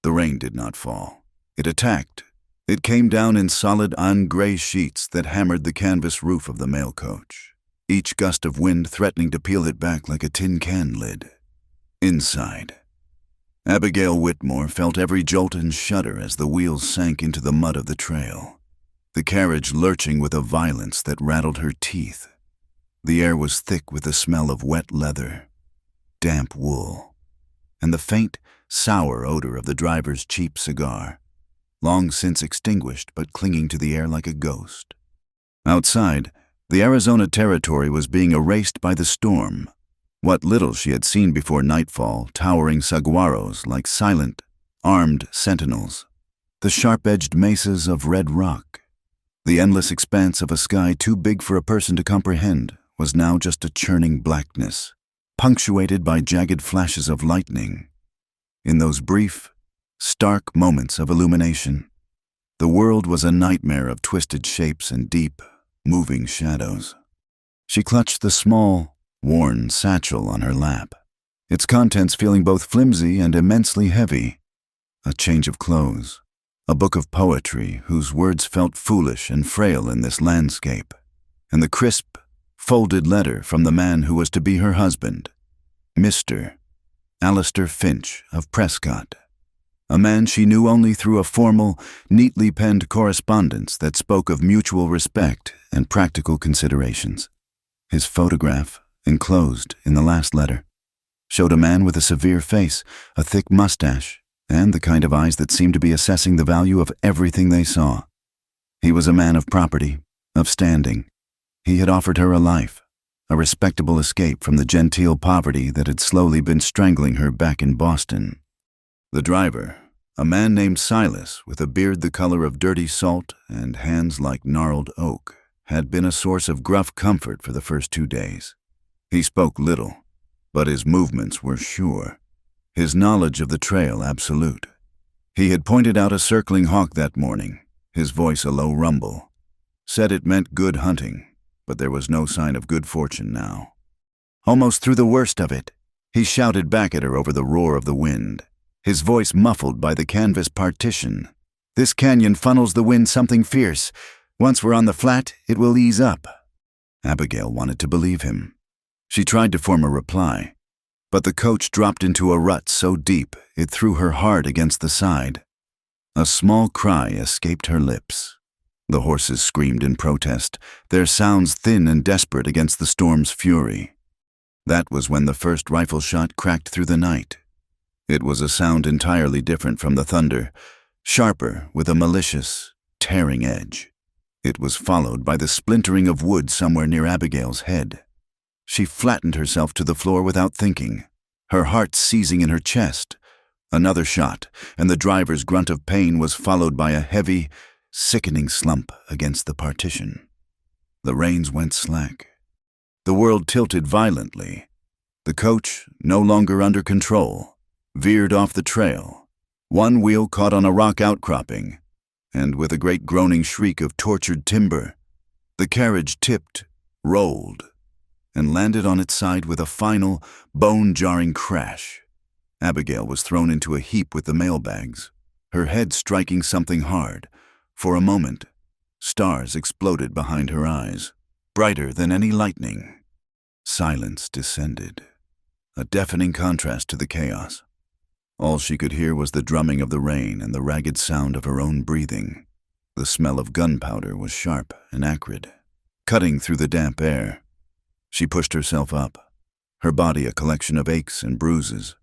The rain did not fall. It attacked. It came down in solid gray sheets that hammered the canvas roof of the mail coach, each gust of wind threatening to peel it back like a tin can lid. Inside, Abigail Whitmore felt every jolt and shudder as the wheels sank into the mud of the trail, the carriage lurching with a violence that rattled her teeth. The air was thick with the smell of wet leather, damp wool, and the faint, sour odor of the driver's cheap cigar, long since extinguished but clinging to the air like a ghost. Outside, the Arizona Territory was being erased by the storm. What little she had seen before nightfall, towering saguaros like silent, armed sentinels, the sharp-edged mesas of red rock, the endless expanse of a sky too big for a person to comprehend, was now just a churning blackness, punctuated by jagged flashes of lightning. In those brief, stark moments of illumination, the world was a nightmare of twisted shapes and deep, moving shadows. She clutched the small, worn satchel on her lap, its contents feeling both flimsy and immensely heavy. A change of clothes, a book of poetry whose words felt foolish and frail in this landscape, and the crisp, folded letter from the man who was to be her husband, Mr. Alistair Finch of Prescott, a man she knew only through a formal, neatly penned correspondence that spoke of mutual respect and practical considerations. His photograph, enclosed in the last letter, showed a man with a severe face, a thick mustache, and the kind of eyes that seemed to be assessing the value of everything they saw. He was a man of property, of standing. He had offered her a life, a respectable escape from the genteel poverty that had slowly been strangling her back in Boston. The driver, a man named Silas with a beard the color of dirty salt and hands like gnarled oak, had been a source of gruff comfort for the first 2 days. He spoke little, but his movements were sure, his knowledge of the trail absolute. He had pointed out a circling hawk that morning, his voice a low rumble, said it meant good hunting, but there was no sign of good fortune now. Almost through the worst of it, he shouted back at her over the roar of the wind, his voice muffled by the canvas partition. "This canyon funnels the wind something fierce. Once we're on the flat, it will ease up." Abigail wanted to believe him. She tried to form a reply, but the coach dropped into a rut so deep it threw her hard against the side. A small cry escaped her lips. The horses screamed in protest, their sounds thin and desperate against the storm's fury. That was when the first rifle shot cracked through the night. It was a sound entirely different from the thunder, sharper with a malicious, tearing edge. It was followed by the splintering of wood somewhere near Abigail's head. She flattened herself to the floor without thinking, her heart seizing in her chest. Another shot, and the driver's grunt of pain was followed by a heavy, sickening slump against the partition. The reins went slack. The world tilted violently. The coach, no longer under control, veered off the trail. One wheel caught on a rock outcropping, and with a great groaning shriek of tortured timber, the carriage tipped, rolled, and landed on its side with a final, bone-jarring crash. Abigail was thrown into a heap with the mailbags, her head striking something hard. For a moment, stars exploded behind her eyes, brighter than any lightning. Silence descended, a deafening contrast to the chaos. All she could hear was the drumming of the rain and the ragged sound of her own breathing. The smell of gunpowder was sharp and acrid, cutting through the damp air. She pushed herself up, her body a collection of aches and bruises.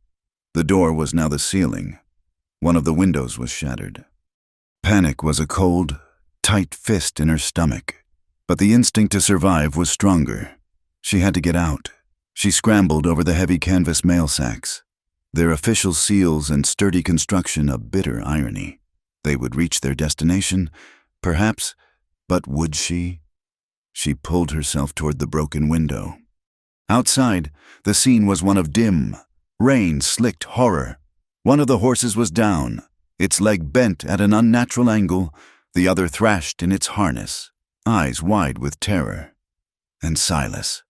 The door was now the ceiling. One of the windows was shattered. Panic was a cold, tight fist in her stomach, but the instinct to survive was stronger. She had to get out. She scrambled over the heavy canvas mail sacks, their official seals and sturdy construction a bitter irony. They would reach their destination, perhaps, but would she? She pulled herself toward the broken window. Outside, the scene was one of dim, rain-slicked horror. One of the horses was down, its leg bent at an unnatural angle, the other thrashed in its harness, eyes wide with terror. And Silas.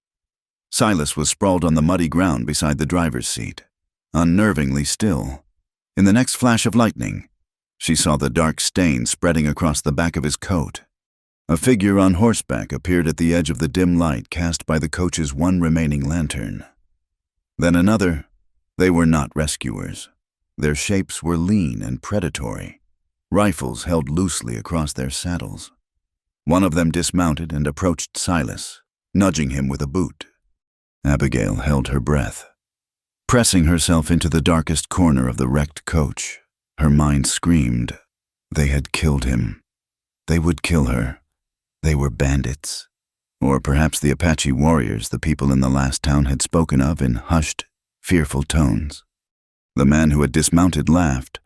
Silas was sprawled on the muddy ground beside the driver's seat, unnervingly still. In the next flash of lightning, she saw the dark stain spreading across the back of his coat. A figure on horseback appeared at the edge of the dim light cast by the coach's one remaining lantern. Then another. They were not rescuers. Their shapes were lean and predatory, rifles held loosely across their saddles. One of them dismounted and approached Silas, nudging him with a boot. Abigail held her breath. Pressing herself into the darkest corner of the wrecked coach, her mind screamed. They had killed him. They would kill her. They were bandits. Or perhaps the Apache warriors the people in the last town had spoken of in hushed, fearful tones. The man who had dismounted laughed,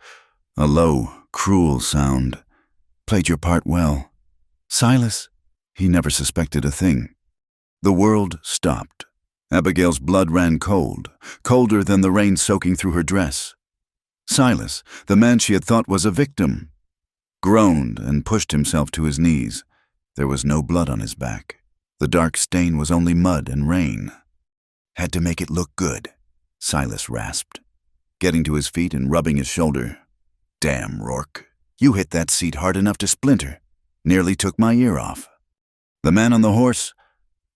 a low, cruel sound. Played your part well. Silas? He never suspected a thing. The world stopped. Abigail's blood ran cold, colder than the rain soaking through her dress. Silas, the man she had thought was a victim, groaned and pushed himself to his knees. There was no blood on his back. The dark stain was only mud and rain. Had to make it look good, Silas rasped, getting to his feet and rubbing his shoulder. Damn, Rourke, you hit that seat hard enough to splinter. Nearly took my ear off. The man on the horse?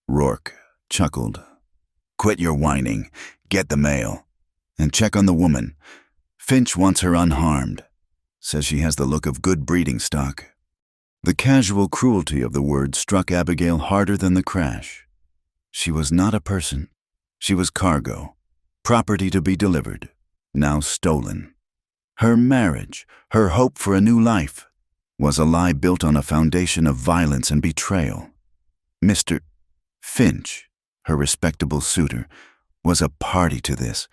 Rourke chuckled. Quit your whining, get the mail, and check on the woman. Finch wants her unharmed. Says she has the look of good breeding stock. The casual cruelty of the word struck Abigail harder than the crash. She was not a person. She was cargo, property to be delivered, now stolen. Her marriage, her hope for a new life, was a lie built on a foundation of violence and betrayal. Mr. Finch, her respectable suitor, was a party to this.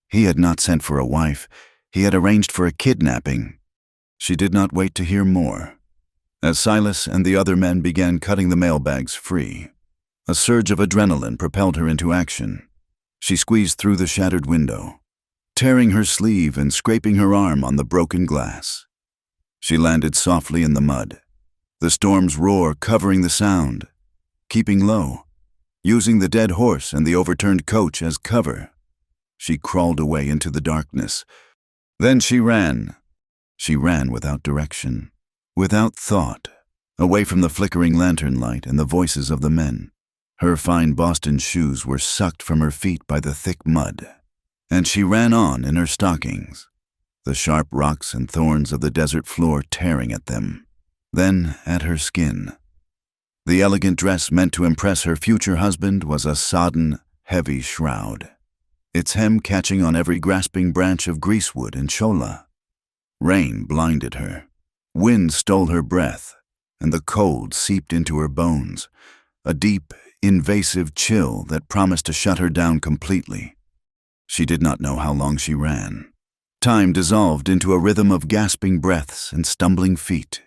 He had not sent for a wife. He had arranged for a kidnapping. She did not wait to hear more. As Silas and the other men began cutting the mailbags free, a surge of adrenaline propelled her into action. She squeezed through the shattered window, tearing her sleeve and scraping her arm on the broken glass. She landed softly in the mud, the storm's roar covering the sound. Keeping low, using the dead horse and the overturned coach as cover, she crawled away into the darkness. Then she ran. She ran without direction, without thought, away from the flickering lantern light and the voices of the men. Her fine Boston shoes were sucked from her feet by the thick mud, and she ran on in her stockings, the sharp rocks and thorns of the desert floor tearing at them, then at her skin. The elegant dress meant to impress her future husband was a sodden, heavy shroud, its hem catching on every grasping branch of greasewood and cholla. Rain blinded her. Wind stole her breath, and the cold seeped into her bones, a deep, invasive chill that promised to shut her down completely. She did not know how long she ran. Time dissolved into a rhythm of gasping breaths and stumbling feet.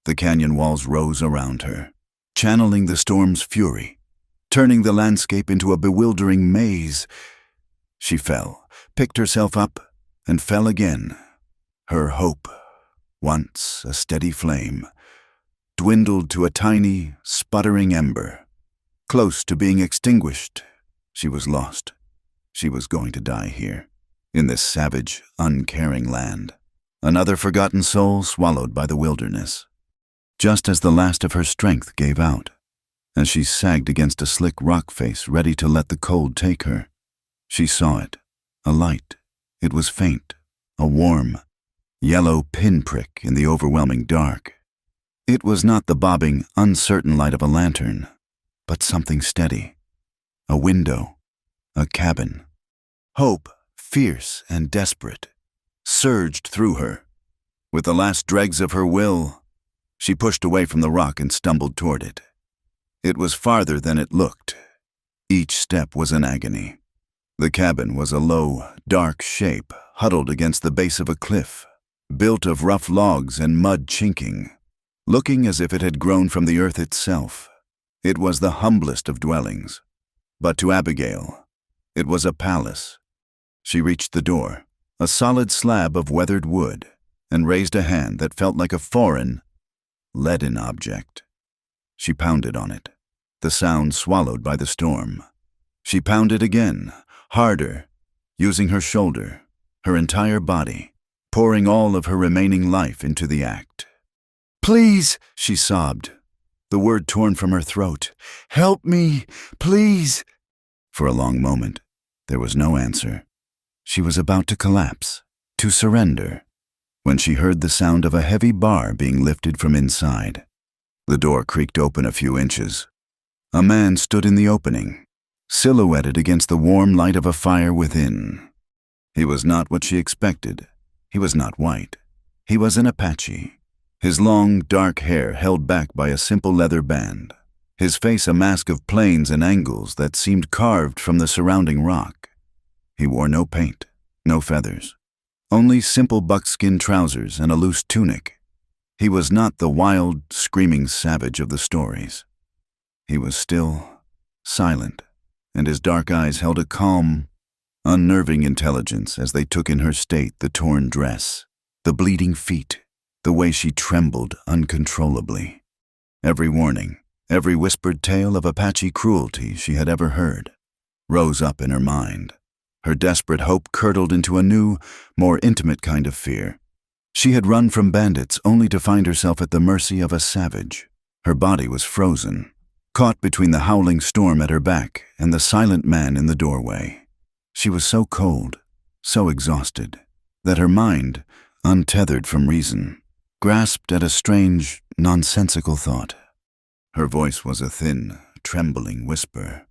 The canyon walls rose around her, channeling the storm's fury, turning the landscape into a bewildering maze. She fell, picked herself up, and fell again. Her hope, once a steady flame, dwindled to a tiny, sputtering ember. Close to being extinguished, she was lost. She was going to die here, in this savage, uncaring land. Another forgotten soul swallowed by the wilderness. Just as the last of her strength gave out, as she sagged against a slick rock face ready to let the cold take her, she saw it, a light. It was faint, a warm, yellow pinprick in the overwhelming dark. It was not the bobbing, uncertain light of a lantern, but something steady. A window, a cabin. Hope, fierce and desperate, surged through her. With the last dregs of her will, she pushed away from the rock and stumbled toward it. It was farther than it looked. Each step was an agony. The cabin was a low, dark shape huddled against the base of a cliff, built of rough logs and mud chinking, looking as if it had grown from the earth itself. It was the humblest of dwellings, but to Abigail, it was a palace. She reached the door, a solid slab of weathered wood, and raised a hand that felt like a foreign, leaden object. She pounded on it, the sound swallowed by the storm. She pounded again, harder, using her shoulder, her entire body, pouring all of her remaining life into the act. "Please," she sobbed, the word torn from her throat. "Help me, please." For a long moment, there was no answer. She was about to collapse, to surrender, when she heard the sound of a heavy bar being lifted from inside. The door creaked open a few inches. A man stood in the opening, silhouetted against the warm light of a fire within. He was not what she expected. He was not white. He was an Apache. His long, dark hair held back by a simple leather band. His face a mask of planes and angles that seemed carved from the surrounding rock. He wore no paint, no feathers, only simple buckskin trousers and a loose tunic. He was not the wild, screaming savage of the stories. He was still, silent, and his dark eyes held a calm, unnerving intelligence as they took in her state, the torn dress, the bleeding feet, the way she trembled uncontrollably. Every warning, every whispered tale of Apache cruelty she had ever heard, rose up in her mind. Her desperate hope curdled into a new, more intimate kind of fear. She had run from bandits only to find herself at the mercy of a savage. Her body was frozen, caught between the howling storm at her back and the silent man in the doorway. She was so cold, so exhausted, that her mind, untethered from reason, grasped at a strange, nonsensical thought. Her voice was a thin, trembling whisper.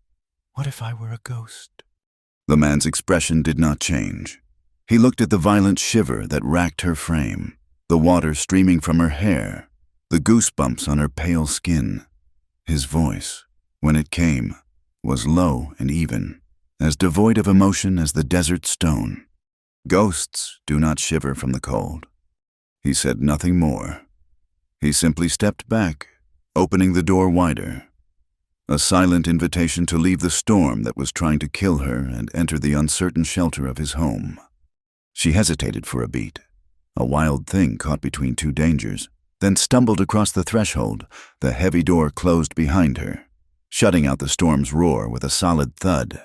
"What if I were a ghost?" The man's expression did not change. He looked at the violent shiver that racked her frame, the water streaming from her hair, the goosebumps on her pale skin. His voice, when it came, was low and even, as devoid of emotion as the desert stone. Ghosts do not shiver from the cold. He said nothing more. He simply stepped back, opening the door wider. A silent invitation to leave the storm that was trying to kill her and enter the uncertain shelter of his home. She hesitated for a beat, a wild thing caught between two dangers, then stumbled across the threshold, the heavy door closed behind her, shutting out the storm's roar with a solid thud.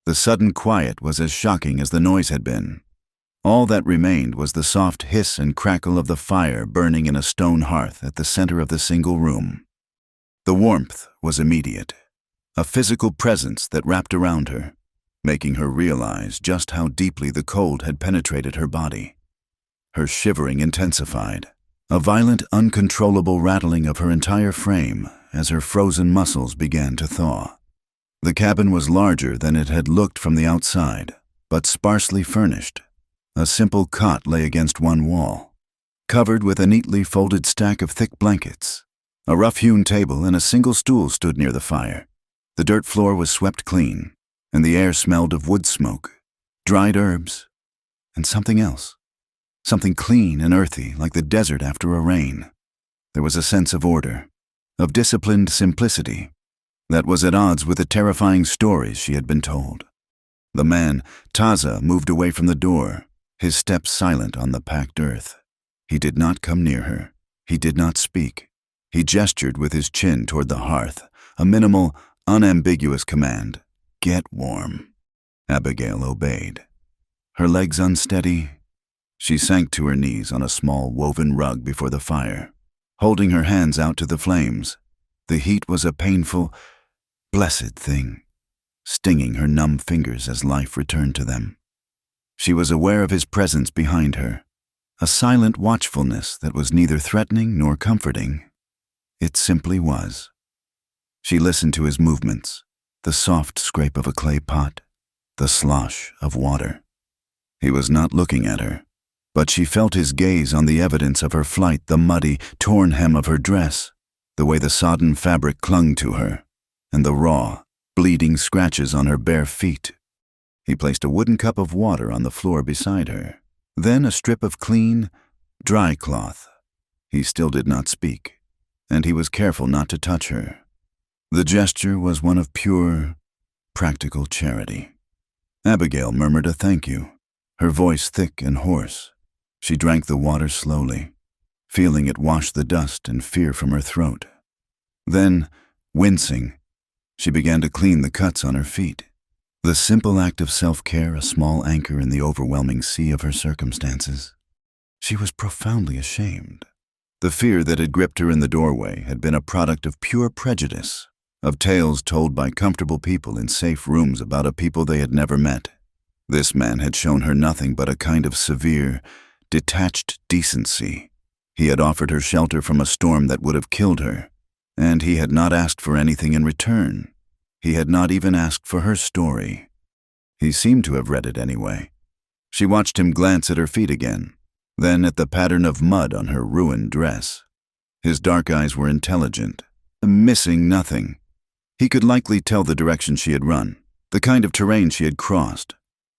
The sudden quiet was as shocking as the noise had been. All that remained was the soft hiss and crackle of the fire burning in a stone hearth at the center of the single room. The warmth was immediate, a physical presence that wrapped around her, making her realize just how deeply the cold had penetrated her body. Her shivering intensified, a violent, uncontrollable rattling of her entire frame as her frozen muscles began to thaw. The cabin was larger than it had looked from the outside, but sparsely furnished. A simple cot lay against one wall, covered with a neatly folded stack of thick blankets. A rough-hewn table and a single stool stood near the fire. The dirt floor was swept clean, and the air smelled of wood smoke, dried herbs, and something else. Something clean and earthy, like the desert after a rain. There was a sense of order, of disciplined simplicity, that was at odds with the terrifying stories she had been told. The man, Taza, moved away from the door, his steps silent on the packed earth. He did not come near her. He did not speak. He gestured with his chin toward the hearth, a minimal, unambiguous command. "Get warm." Abigail obeyed. Her legs unsteady, she sank to her knees on a small woven rug before the fire, holding her hands out to the flames. The heat was a painful, blessed thing, stinging her numb fingers as life returned to them. She was aware of his presence behind her, a silent watchfulness that was neither threatening nor comforting. It simply was. She listened to his movements, the soft scrape of a clay pot, the slosh of water. He was not looking at her, but she felt his gaze on the evidence of her flight, the muddy, torn hem of her dress, the way the sodden fabric clung to her, and the raw, bleeding scratches on her bare feet. He placed a wooden cup of water on the floor beside her, then a strip of clean, dry cloth. He still did not speak, and he was careful not to touch her. The gesture was one of pure, practical charity. Abigail murmured a thank you, her voice thick and hoarse. She drank the water slowly, feeling it wash the dust and fear from her throat. Then, wincing, she began to clean the cuts on her feet. The simple act of self-care, a small anchor in the overwhelming sea of her circumstances. She was profoundly ashamed. The fear that had gripped her in the doorway had been a product of pure prejudice, of tales told by comfortable people in safe rooms about a people they had never met. This man had shown her nothing but a kind of severe, detached decency. He had offered her shelter from a storm that would have killed her, and he had not asked for anything in return. He had not even asked for her story. He seemed to have read it anyway. She watched him glance at her feet again, then at the pattern of mud on her ruined dress. His dark eyes were intelligent, missing nothing. He could likely tell the direction she had run, the kind of terrain she had crossed,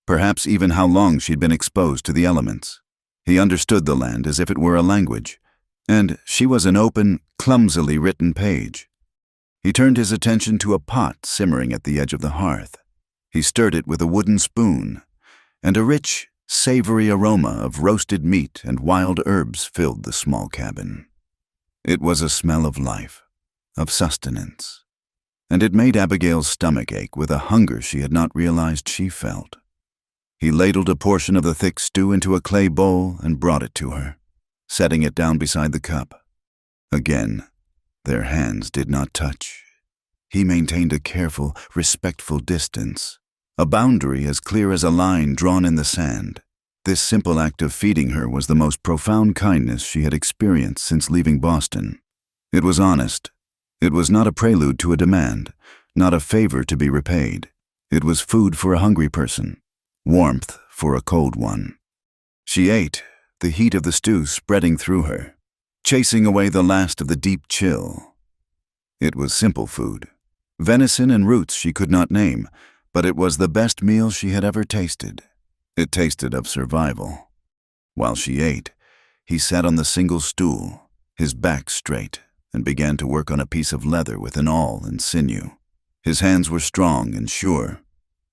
perhaps even how long she'd been exposed to the elements. He understood the land as if it were a language, and she was an open, clumsily written page. He turned his attention to a pot simmering at the edge of the hearth. He stirred it with a wooden spoon, and a rich, savory aroma of roasted meat and wild herbs filled the small cabin. It was a smell of life, of sustenance, and it made Abigail's stomach ache with a hunger she had not realized she felt. He ladled a portion of the thick stew into a clay bowl and brought it to her, setting it down beside the cup. Again, their hands did not touch. He maintained a careful, respectful distance, a boundary as clear as a line drawn in the sand. This simple act of feeding her was the most profound kindness she had experienced since leaving Boston. It was honest. It was not a prelude to a demand, not a favor to be repaid. It was food for a hungry person, warmth for a cold one. She ate, the heat of the stew spreading through her, chasing away the last of the deep chill. It was simple food. Venison and roots she could not name, but it was the best meal she had ever tasted. It tasted of survival. While she ate, he sat on the single stool, his back straight, and began to work on a piece of leather with an awl and sinew. His hands were strong and sure,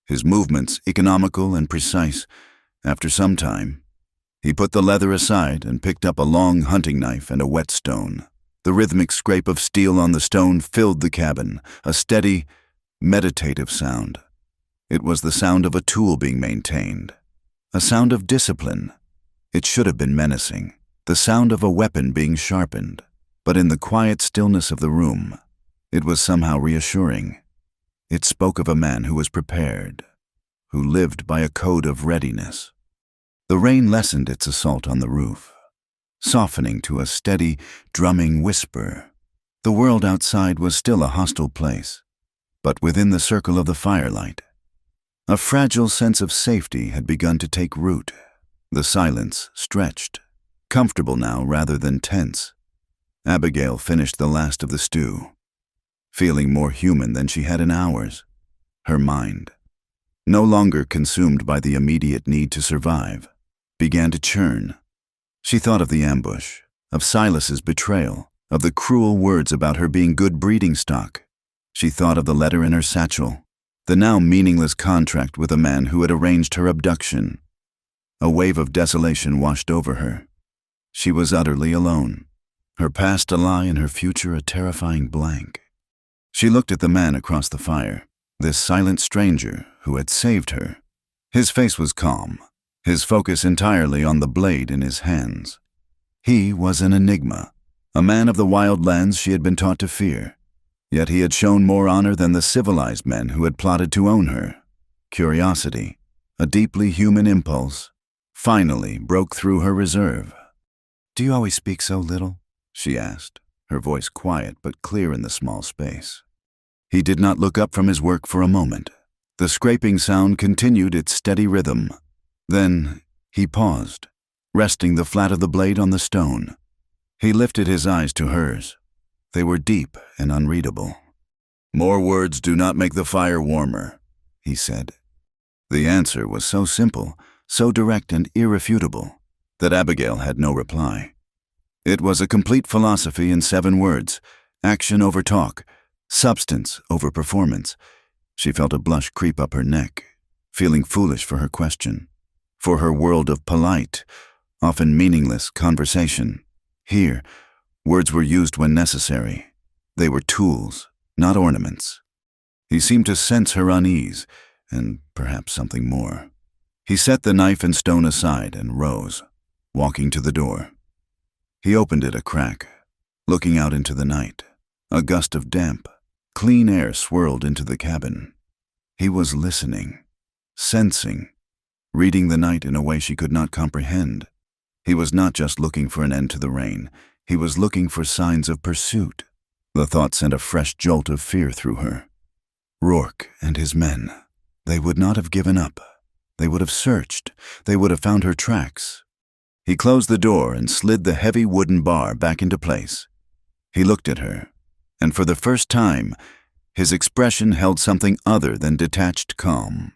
his movements economical and precise. After some time, he put the leather aside and picked up a long hunting knife and a whetstone. The rhythmic scrape of steel on the stone filled the cabin, a steady, meditative sound. It was the sound of a tool being maintained, a sound of discipline. It should have been menacing, the sound of a weapon being sharpened, but in the quiet stillness of the room, it was somehow reassuring. It spoke of a man who was prepared, who lived by a code of readiness. The rain lessened its assault on the roof, softening to a steady, drumming whisper. The world outside was still a hostile place, but within the circle of the firelight, a fragile sense of safety had begun to take root. The silence stretched, comfortable now rather than tense. Abigail finished the last of the stew, feeling more human than she had in hours. Her mind, no longer consumed by the immediate need to survive, began to churn. She thought of the ambush, of Silas's betrayal, of the cruel words about her being good breeding stock. She thought of the letter in her satchel, the now meaningless contract with a man who had arranged her abduction. A wave of desolation washed over her. She was utterly alone, her past a lie and her future a terrifying blank. She looked at the man across the fire, this silent stranger who had saved her. His face was calm, his focus entirely on the blade in his hands. He was an enigma, a man of the wild lands she had been taught to fear. Yet he had shown more honor than the civilized men who had plotted to own her. Curiosity, a deeply human impulse, finally broke through her reserve. "Do you always speak so little?" she asked, her voice quiet but clear in the small space. He did not look up from his work for a moment. The scraping sound continued its steady rhythm. Then he paused, resting the flat of the blade on the stone. He lifted his eyes to hers. They were deep and unreadable. "More words do not make the fire warmer," he said. The answer was so simple, so direct and irrefutable, that Abigail had no reply. It was a complete philosophy in 7 words: action over talk, substance over performance. She felt a blush creep up her neck, feeling foolish for her question, for her world of polite, often meaningless conversation. Here, words were used when necessary. They were tools, not ornaments. He seemed to sense her unease, and perhaps something more. He set the knife and stone aside and rose. walking to the door. He opened it a crack, looking out into the night. A gust of damp, clean air swirled into the cabin. He was listening, sensing, reading the night in a way she could not comprehend. He was not just looking for an end to the rain. He was looking for signs of pursuit. The thought sent a fresh jolt of fear through her. Rourke and his men. They would not have given up. They would have searched. They would have found her tracks. He closed the door and slid the heavy wooden bar back into place. He looked at her, and for the first time, his expression held something other than detached calm.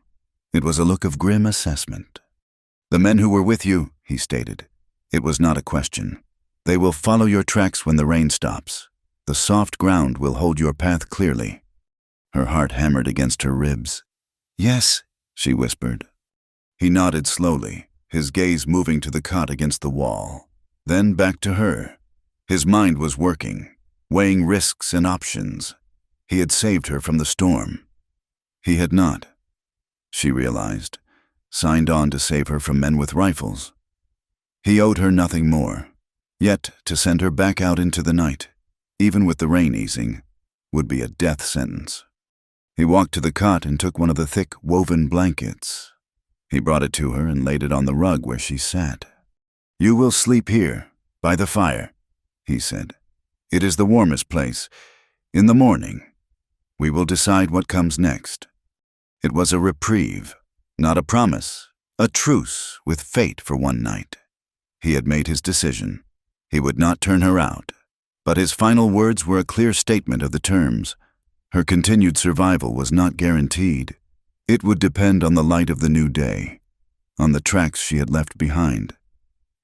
It was a look of grim assessment. "The men who were with you," he stated. It was not a question. "They will follow your tracks when the rain stops. The soft ground will hold your path clearly." Her heart hammered against her ribs. "Yes," she whispered. He nodded slowly, his gaze moving to the cot against the wall, then back to her. His mind was working, weighing risks and options. He had saved her from the storm. He had not, she realized, signed on to save her from men with rifles. He owed her nothing more, yet to send her back out into the night, even with the rain easing, would be a death sentence. He walked to the cot and took one of the thick, woven blankets. He brought it to her and laid it on the rug where she sat. "You will sleep here, by the fire," he said. "It is the warmest place. In the morning, we will decide what comes next." It was a reprieve, not a promise, a truce with fate for one night. He had made his decision. He would not turn her out, but his final words were a clear statement of the terms. Her continued survival was not guaranteed. It would depend on the light of the new day, on the tracks she had left behind,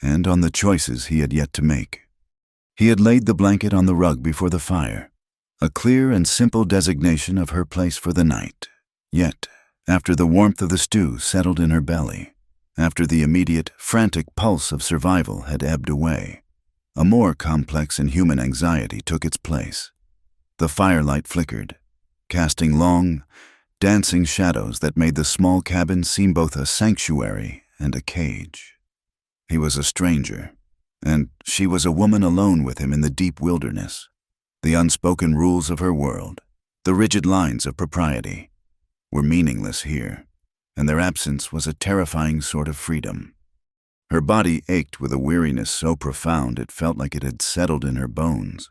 and on the choices he had yet to make. He had laid the blanket on the rug before the fire, a clear and simple designation of her place for the night. Yet, after the warmth of the stew settled in her belly, after the immediate, frantic pulse of survival had ebbed away, a more complex and human anxiety took its place. The firelight flickered, casting long, dancing shadows that made the small cabin seem both a sanctuary and a cage. He was a stranger, and she was a woman alone with him in the deep wilderness. The unspoken rules of her world, the rigid lines of propriety, were meaningless here, and their absence was a terrifying sort of freedom. Her body ached with a weariness so profound it felt like it had settled in her bones.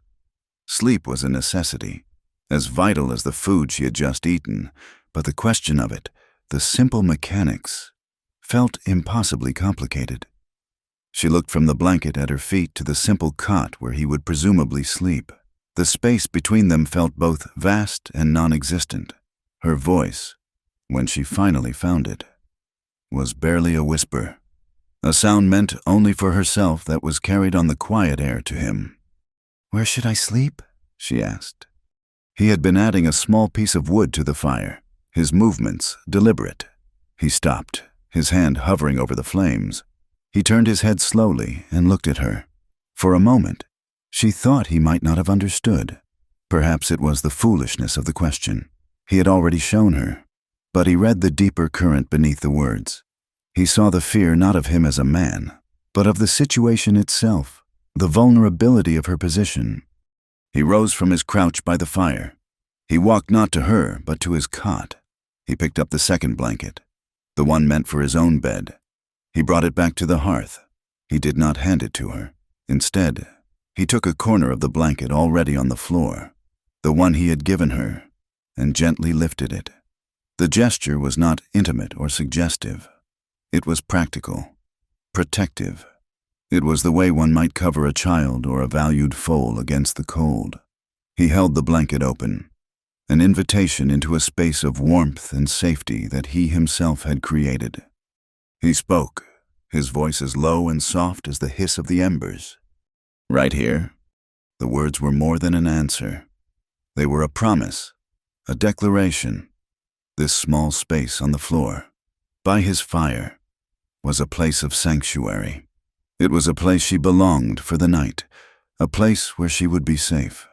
Sleep was a necessity, as vital as the food she had just eaten, but the question of it, the simple mechanics, felt impossibly complicated. She looked from the blanket at her feet to the simple cot where he would presumably sleep. The space between them felt both vast and non-existent. Her voice, when she finally found it, was barely a whisper, a sound meant only for herself that was carried on the quiet air to him. "Where should I sleep?" she asked. He had been adding a small piece of wood to the fire, his movements deliberate. He stopped, his hand hovering over the flames. He turned his head slowly and looked at her. For a moment, she thought he might not have understood. Perhaps it was the foolishness of the question. He had already shown her, but he read the deeper current beneath the words. He saw the fear not of him as a man, but of the situation itself, the vulnerability of her position. He rose from his crouch by the fire. He walked not to her, but to his cot. He picked up the second blanket, the one meant for his own bed. He brought it back to the hearth. He did not hand it to her. Instead, he took a corner of the blanket already on the floor, the one he had given her, and gently lifted it. The gesture was not intimate or suggestive. It was practical, protective. It was the way one might cover a child or a valued foal against the cold. He held the blanket open, an invitation into a space of warmth and safety that he himself had created. He spoke, his voice as low and soft as the hiss of the embers. "Right here?" The words were more than an answer. They were a promise, a declaration. This small space on the floor, by his fire, was a place of sanctuary. It was a place she belonged for the night, a place where she would be safe.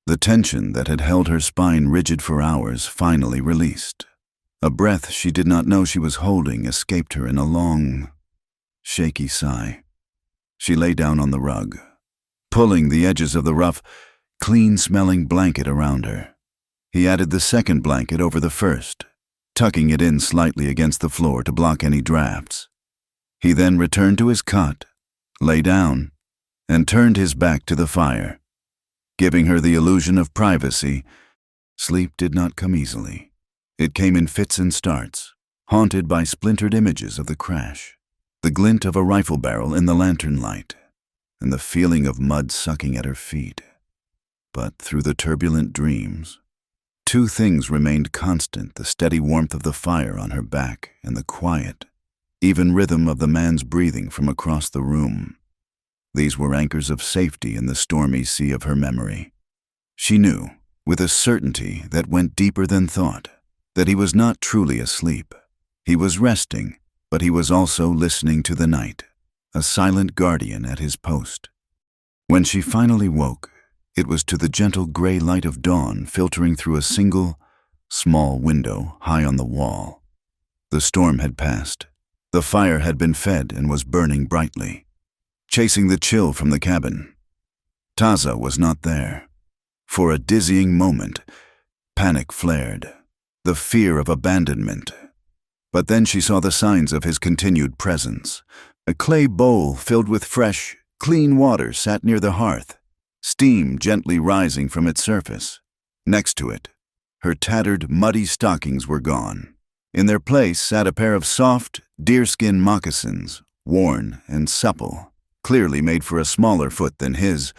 The tension that had held her spine rigid for hours finally released. A breath she did not know she was holding escaped her in a long, shaky sigh. She lay down on the rug, pulling the edges of the rough, clean-smelling blanket around her. He added the second blanket over the first, tucking it in slightly against the floor to block any drafts. He then returned to his cot, lay down, and turned his back to the fire. Giving her the illusion of privacy, sleep did not come easily. It came in fits and starts, haunted by splintered images of the crash, the glint of a rifle barrel in the lantern light, and the feeling of mud sucking at her feet. But through the turbulent dreams, two things remained constant: the steady warmth of the fire on her back and the quiet, even rhythm of the man's breathing from across the room. These were anchors of safety in the stormy sea of her memory. She knew, with a certainty that went deeper than thought, that he was not truly asleep. He was resting, but he was also listening to the night, a silent guardian at his post. When she finally woke, it was to the gentle gray light of dawn filtering through a single, small window high on the wall. The storm had passed. The fire had been fed and was burning brightly, chasing the chill from the cabin. Taza was not there. For a dizzying moment, panic flared, the fear of abandonment. But then she saw the signs of his continued presence. A clay bowl filled with fresh, clean water sat near the hearth, steam gently rising from its surface. Next to it, her tattered, muddy stockings were gone. In their place sat a pair of soft, deerskin moccasins, worn and supple, clearly made for a smaller foot than his.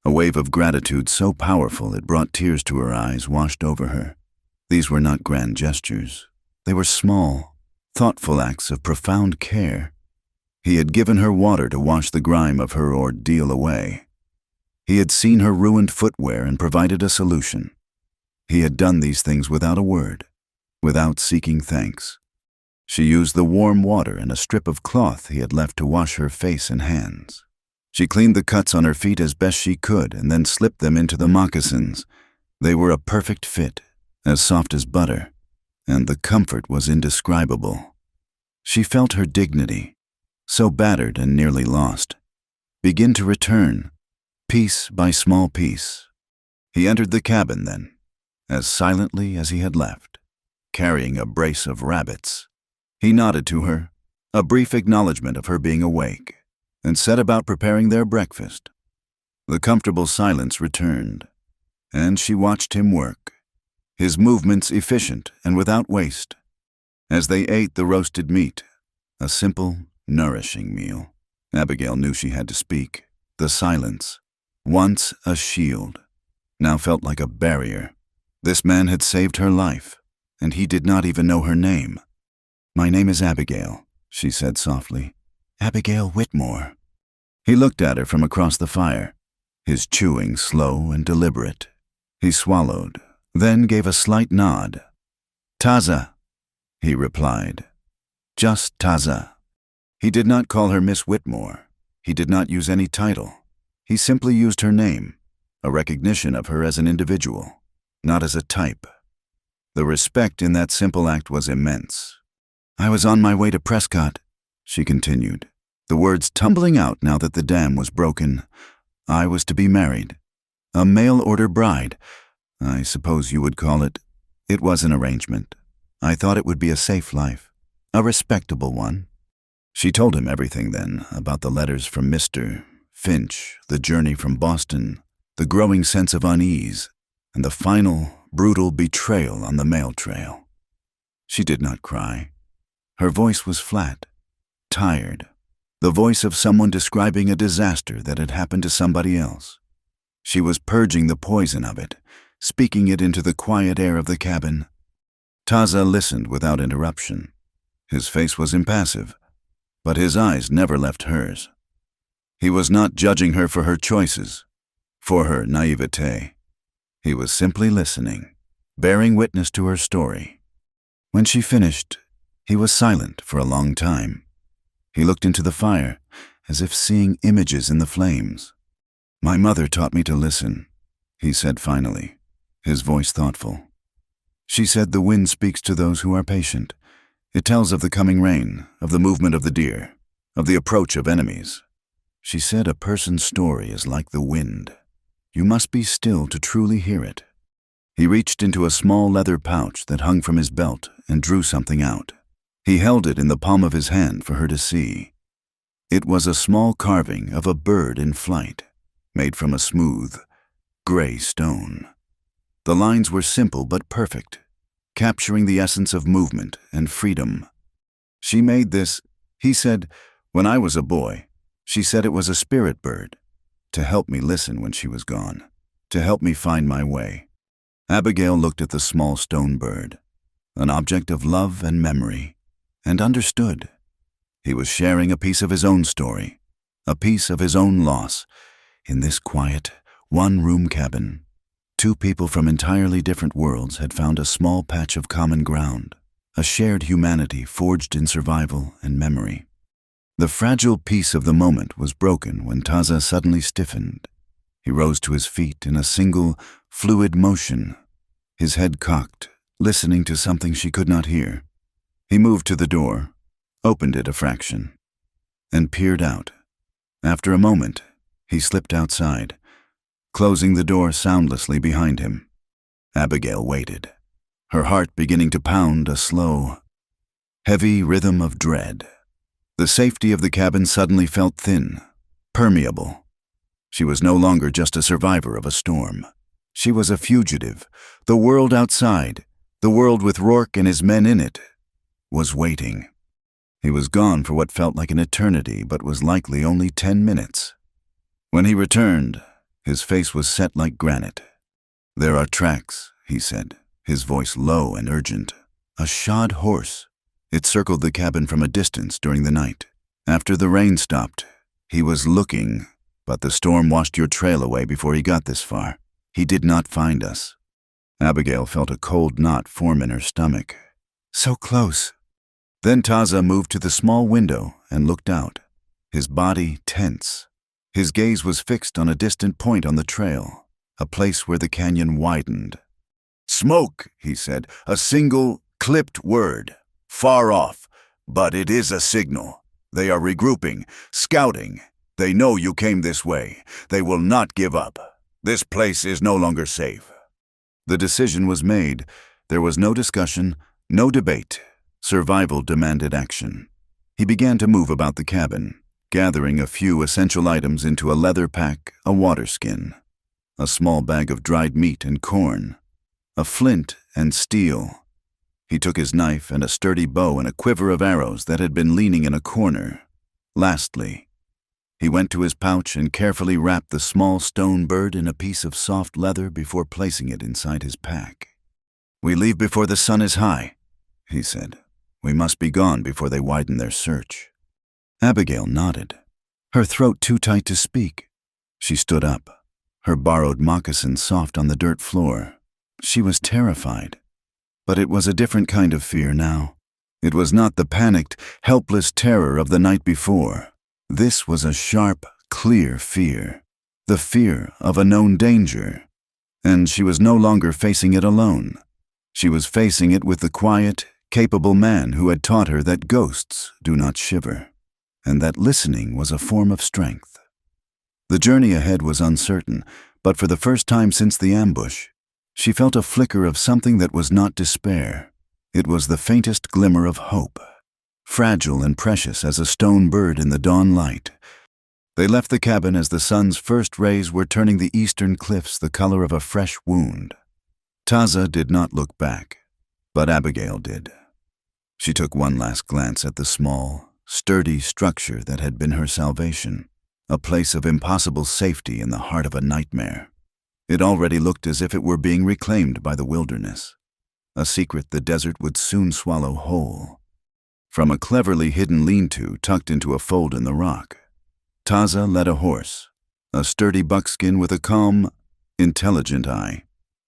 A wave of gratitude so powerful it brought tears to her eyes washed over her. These were not grand gestures. They were small, thoughtful acts of profound care. He had given her water to wash the grime of her ordeal away. He had seen her ruined footwear and provided a solution. He had done these things without a word, without seeking thanks. She used the warm water and a strip of cloth he had left to wash her face and hands. She cleaned the cuts on her feet as best she could and then slipped them into the moccasins. They were a perfect fit, as soft as butter, and the comfort was indescribable. She felt her dignity, so battered and nearly lost, begin to return, piece by small piece. He entered the cabin then, as silently as he had left, carrying a brace of rabbits. He nodded to her, a brief acknowledgement of her being awake, and set about preparing their breakfast. The comfortable silence returned, and she watched him work, his movements efficient and without waste. As they ate the roasted meat, a simple, nourishing meal, Abigail knew she had to speak. The silence, once a shield, now felt like a barrier. This man had saved her life, and he did not even know her name. "My name is Abigail," she said softly. "Abigail Whitmore." He looked at her from across the fire, his chewing slow and deliberate. He swallowed, then gave a slight nod. "Taza," he replied. "Just Taza." He did not call her Miss Whitmore. He did not use any title. He simply used her name, a recognition of her as an individual, not as a type. The respect in that simple act was immense. "I was on my way to Prescott," she continued, the words tumbling out now that the dam was broken. "I was to be married. A mail-order bride, I suppose you would call it. It was an arrangement. I thought it would be a safe life, a respectable one." She told him everything then, about the letters from Mr. Finch, the journey from Boston, the growing sense of unease, and the final, brutal betrayal on the mail trail. She did not cry. Her voice was flat, tired, the voice of someone describing a disaster that had happened to somebody else. She was purging the poison of it, speaking it into the quiet air of the cabin. Taza listened without interruption. His face was impassive, but his eyes never left hers. He was not judging her for her choices, for her naivete. He was simply listening, bearing witness to her story. When she finished, he was silent for a long time. He looked into the fire, as if seeing images in the flames. "My mother taught me to listen," he said finally, his voice thoughtful. "She said the wind speaks to those who are patient. It tells of the coming rain, of the movement of the deer, of the approach of enemies. She said a person's story is like the wind. You must be still to truly hear it. He reached into a small leather pouch that hung from his belt and drew something out. He held it in the palm of his hand for her to see. It was a small carving of a bird in flight, made from a smooth, gray stone. The lines were simple but perfect, capturing the essence of movement and freedom. She made this, he said, when I was a boy. She said it was a spirit bird, to help me listen when she was gone, to help me find my way. Abigail looked at the small stone bird, an object of love and memory, and understood. He was sharing a piece of his own story, a piece of his own loss, in this quiet, one-room cabin. Two people from entirely different worlds had found a small patch of common ground, a shared humanity forged in survival and memory. The fragile peace of the moment was broken when Taza suddenly stiffened. He rose to his feet in a single, fluid motion, his head cocked, listening to something she could not hear. He moved to the door, opened it a fraction, and peered out. After a moment, he slipped outside, closing the door soundlessly behind him. Abigail waited, her heart beginning to pound a slow, heavy rhythm of dread. The safety of the cabin suddenly felt thin, permeable. She was no longer just a survivor of a storm. She was a fugitive. The world outside, the world with Rourke and his men in it, was waiting. He was gone for what felt like an eternity, but was likely only 10 minutes. When he returned, his face was set like granite. "There are tracks," he said, his voice low and urgent. "A shod horse. It circled the cabin from a distance during the night. After the rain stopped, he was looking, but the storm washed your trail away before he got this far. He did not find us." Abigail felt a cold knot form in her stomach. So close. Then Taza moved to the small window and looked out, his body tense. His gaze was fixed on a distant point on the trail, a place where the canyon widened. "Smoke," he said, "a single, clipped word. Far off, but it is a signal. They are regrouping, scouting. They know you came this way. They will not give up. This place is no longer safe." The decision was made. There was no discussion, no debate. Survival demanded action. He began to move about the cabin, gathering a few essential items into a leather pack, a water skin, a small bag of dried meat and corn, a flint and steel. He took his knife and a sturdy bow and a quiver of arrows that had been leaning in a corner. Lastly, he went to his pouch and carefully wrapped the small stone bird in a piece of soft leather before placing it inside his pack. "We leave before the sun is high," he said. "We must be gone before they widen their search." Abigail nodded, her throat too tight to speak. She stood up, her borrowed moccasins soft on the dirt floor. She was terrified, but it was a different kind of fear now. It was not the panicked, helpless terror of the night before. This was a sharp, clear fear, the fear of a known danger. And she was no longer facing it alone. She was facing it with the quiet, capable man who had taught her that ghosts do not shiver, and that listening was a form of strength. The journey ahead was uncertain, but for the first time since the ambush, she felt a flicker of something that was not despair. It was the faintest glimmer of hope, fragile and precious as a stone bird in the dawn light. They left the cabin as the sun's first rays were turning the eastern cliffs the color of a fresh wound. Taza did not look back, but Abigail did. She took one last glance at the small, sturdy structure that had been her salvation, a place of impossible safety in the heart of a nightmare. It already looked as if it were being reclaimed by the wilderness, a secret the desert would soon swallow whole. From a cleverly hidden lean-to tucked into a fold in the rock, Taza led a horse, a sturdy buckskin with a calm, intelligent eye.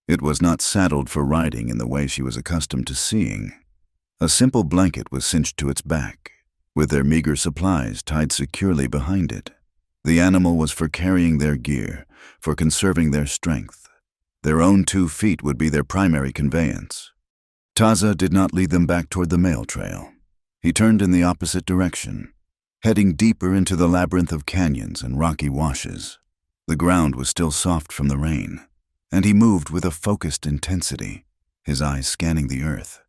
It was not saddled for riding in the way she was accustomed to seeing. A simple blanket was cinched to its back, with their meager supplies tied securely behind it. The animal was for carrying their gear, for conserving their strength. Their own 2 feet would be their primary conveyance. Taza did not lead them back toward the mail trail. He turned in the opposite direction. heading deeper into the labyrinth of canyons and rocky washes. The ground was still soft from the rain, and he moved with a focused intensity, his eyes scanning the earth.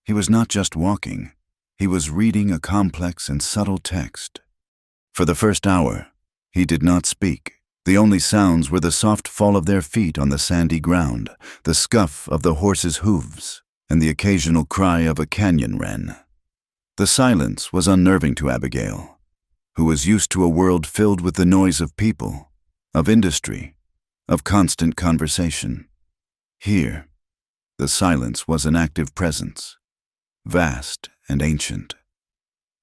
He was not just walking, he was reading a complex and subtle text. For the first hour, he did not speak. The only sounds were the soft fall of their feet on the sandy ground, the scuff of the horse's hooves, and the occasional cry of a canyon wren. The silence was unnerving to Abigail, who was used to a world filled with the noise of people, of industry, of constant conversation. Here, the silence was an active presence, vast and ancient.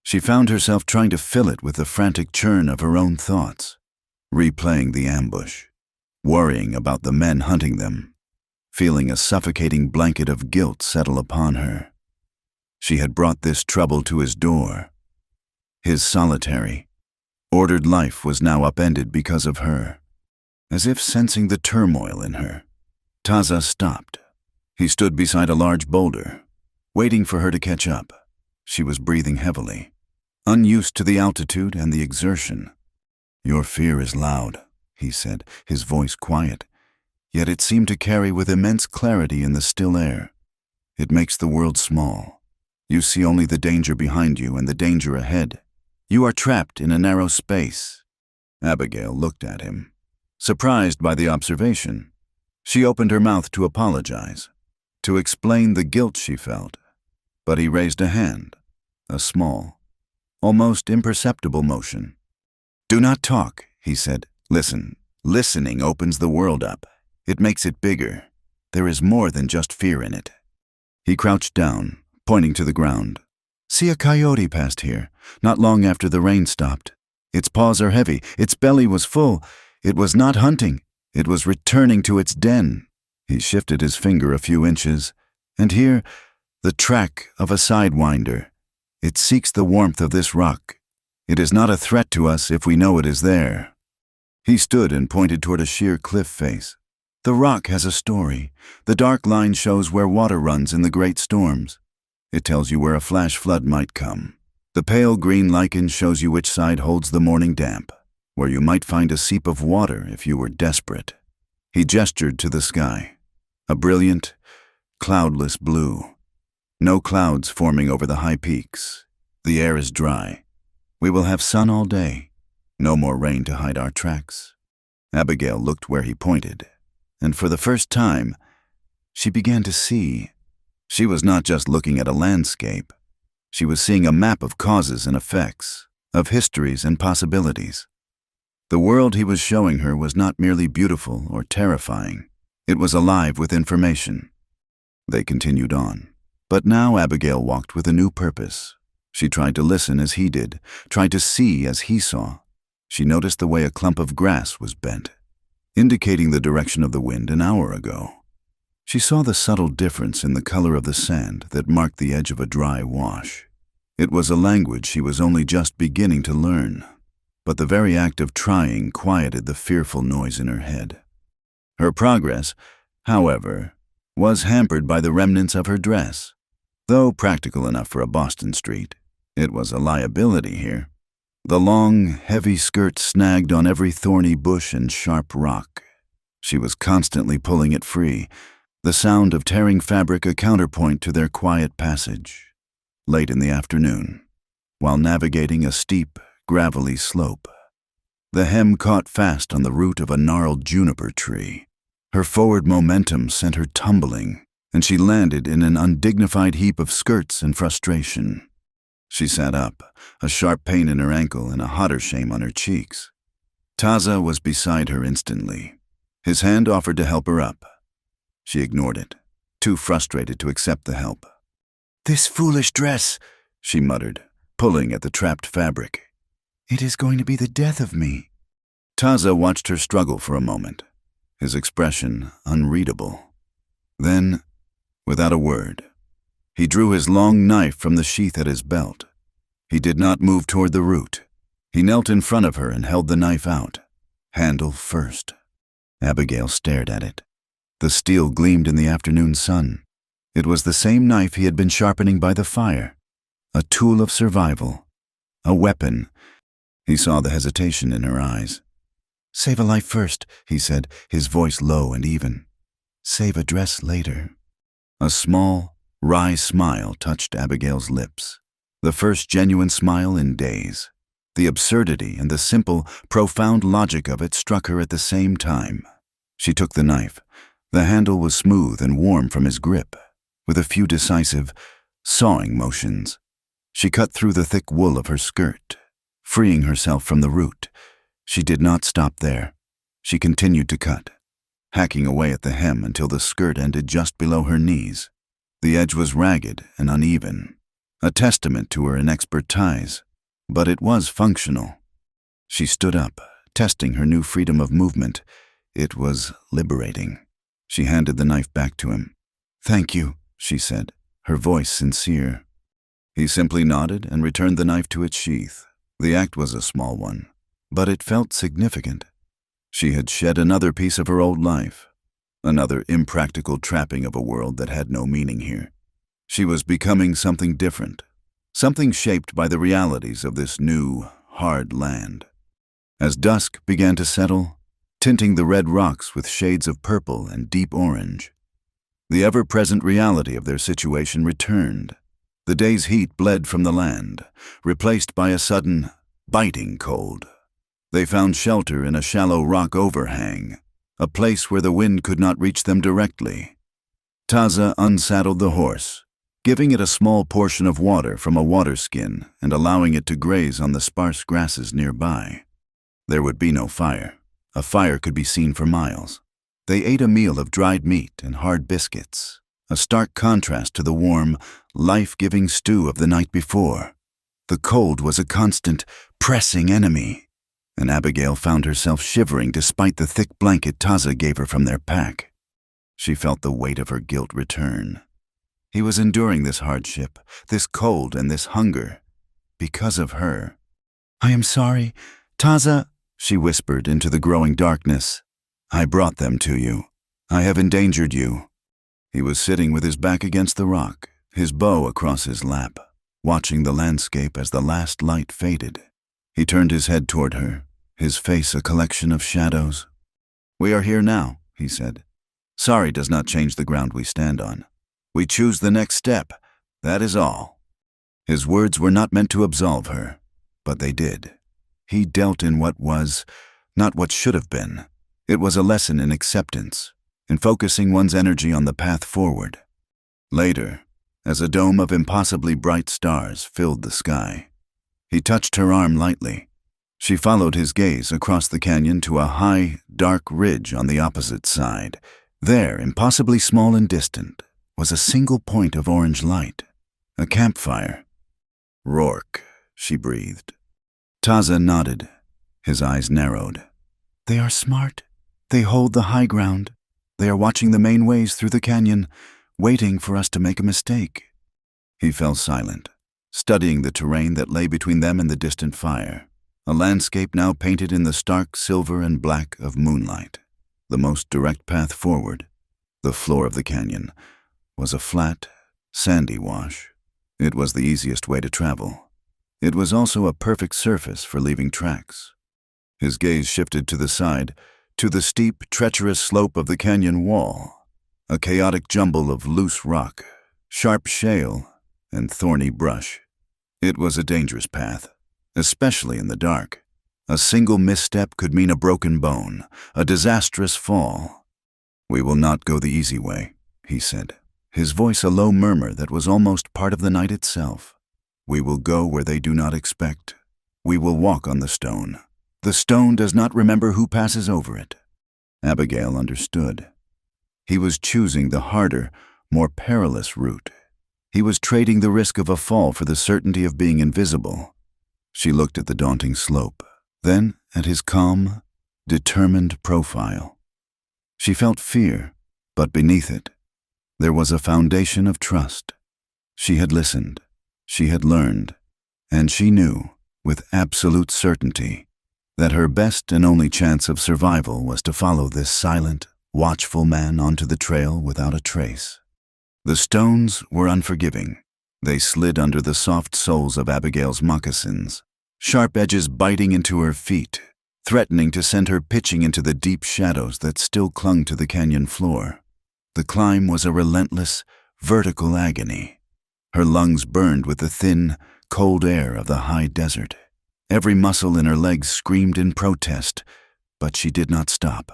She found herself trying to fill it with the frantic churn of her own thoughts, replaying the ambush, worrying about the men hunting them, feeling a suffocating blanket of guilt settle upon her. She had brought this trouble to his door. His solitary, ordered life was now upended because of her. As if sensing the turmoil in her, Taza stopped. He stood beside a large boulder, waiting for her to catch up. She was breathing heavily, unused to the altitude and the exertion. "Your fear is loud," he said, his voice quiet, yet it seemed to carry with immense clarity in the still air. "It makes the world small. You see only the danger behind you and the danger ahead. You are trapped in a narrow space." Abigail looked at him, surprised by the observation. She opened her mouth to apologize, to explain the guilt she felt, but he raised a hand, a small, almost imperceptible motion. "Do not talk," he said. "Listen. Listening opens the world up. It makes it bigger. There is more than just fear in it." He crouched down, pointing to the ground. "See, a coyote passed here, not long after the rain stopped. Its paws are heavy, its belly was full. It was not hunting, it was returning to its den." He shifted his finger a few inches, and here, the track of a sidewinder. "It seeks the warmth of this rock. It is not a threat to us if we know it is there." He stood and pointed toward a sheer cliff face. "The rock has a story. The dark line shows where water runs in the great storms. It tells you where a flash flood might come. The pale green lichen shows you which side holds the morning damp, where you might find a seep of water if you were desperate." He gestured to the sky, a brilliant, cloudless blue. No clouds forming over the high peaks. The air is dry. We will have sun all day. No more rain to hide our tracks. Abigail looked where he pointed, and for the first time, she began to see. She was not just looking at a landscape. She was seeing a map of causes and effects, of histories and possibilities. The world he was showing her was not merely beautiful or terrifying. It was alive with information. They continued on. But now Abigail walked with a new purpose. She tried to listen as he did, tried to see as he saw. She noticed the way a clump of grass was bent, indicating the direction of the wind an hour ago. She saw the subtle difference in the color of the sand that marked the edge of a dry wash. It was a language she was only just beginning to learn, but the very act of trying quieted the fearful noise in her head. Her progress, however, was hampered by the remnants of her dress. Though practical enough for a Boston street, it was a liability here. The long, heavy skirt snagged on every thorny bush and sharp rock. She was constantly pulling it free, the sound of tearing fabric a counterpoint to their quiet passage. Late in the afternoon, while navigating a steep, gravelly slope, the hem caught fast on the root of a gnarled juniper tree. Her forward momentum sent her tumbling, and she landed in an undignified heap of skirts and frustration. She sat up, a sharp pain in her ankle and a hotter shame on her cheeks. Taza was beside her instantly. His hand offered to help her up. She ignored it, too frustrated to accept the help. "This foolish dress," she muttered, pulling at the trapped fabric. "It is going to be the death of me." Taza watched her struggle for a moment, his expression unreadable. Then, without a word, he drew his long knife from the sheath at his belt. He did not move toward the root. He knelt in front of her and held the knife out, handle first. Abigail stared at it. The steel gleamed in the afternoon sun. It was the same knife he had been sharpening by the fire, a tool of survival, a weapon He saw the hesitation in her eyes. "Save a life first," he said, his voice low and even. "Save a dress later." A small, wry smile touched Abigail's lips. The first genuine smile in days. The absurdity and the simple, profound logic of it struck her at the same time. She took the knife. The handle was smooth and warm from his grip, with a few decisive, sawing motions. She cut through the thick wool of her skirt, freeing herself from the root. She did not stop there. She continued to cut, hacking away at the hem until the skirt ended just below her knees. The edge was ragged and uneven, a testament to her inexpertise, but it was functional. She stood up, testing her new freedom of movement. It was liberating. She handed the knife back to him. "Thank you," she said, her voice sincere. He simply nodded and returned the knife to its sheath. The act was a small one, but it felt significant. She had shed another piece of her old life, another impractical trapping of a world that had no meaning here. She was becoming something different, something shaped by the realities of this new, hard land. As dusk began to settle, tinting the red rocks with shades of purple and deep orange, the ever-present reality of their situation returned. The day's heat bled from the land, replaced by a sudden, biting cold. They found shelter in a shallow rock overhang, a place where the wind could not reach them directly. Taza unsaddled the horse, giving it a small portion of water from a water skin and allowing it to graze on the sparse grasses nearby. There would be no fire. A fire could be seen for miles. They ate a meal of dried meat and hard biscuits, a stark contrast to the warm, life-giving stew of the night before. The cold was a constant, pressing enemy, and Abigail found herself shivering despite the thick blanket Taza gave her from their pack. She felt the weight of her guilt return. He was enduring this hardship, this cold and this hunger, because of her. "I am sorry, Taza," she whispered into the growing darkness. "I brought them to you. I have endangered you." He was sitting with his back against the rock, his bow across his lap, watching the landscape as the last light faded. He turned his head toward her, his face a collection of shadows. "We are here now," he said. "Sorry does not change the ground we stand on. We choose the next step, that is all." His words were not meant to absolve her, but they did. He dealt in what was, not what should have been. It was a lesson in acceptance, in focusing one's energy on the path forward. Later, as a dome of impossibly bright stars filled the sky, he touched her arm lightly. She followed his gaze across the canyon to a high, dark ridge on the opposite side. There, impossibly small and distant, was a single point of orange light, a campfire. "Rourke," she breathed. Taza nodded. His eyes narrowed. "They are smart. They hold the high ground. They are watching the main ways through the canyon, waiting for us to make a mistake." He fell silent, studying the terrain that lay between them and the distant fire, a landscape now painted in the stark silver and black of moonlight. The most direct path forward, the floor of the canyon, was a flat, sandy wash. It was the easiest way to travel. It was also a perfect surface for leaving tracks. His gaze shifted to the side, to the steep, treacherous slope of the canyon wall, a chaotic jumble of loose rock, sharp shale, and thorny brush. It was a dangerous path, especially in the dark. A single misstep could mean a broken bone, a disastrous fall. "We will not go the easy way," he said, his voice a low murmur that was almost part of the night itself. "We will go where they do not expect. We will walk on the stone. The stone does not remember who passes over it." Abigail understood. He was choosing the harder, more perilous route. He was trading the risk of a fall for the certainty of being invisible. She looked at the daunting slope, then at his calm, determined profile. She felt fear, but beneath it, there was a foundation of trust. She had listened, she had learned, and she knew, with absolute certainty, that her best and only chance of survival was to follow this silent, watchful man onto the trail without a trace. The stones were unforgiving. They slid under the soft soles of Abigail's moccasins, sharp edges biting into her feet, threatening to send her pitching into the deep shadows that still clung to the canyon floor. The climb was a relentless, vertical agony. Her lungs burned with the thin, cold air of the high desert. Every muscle in her legs screamed in protest, but she did not stop.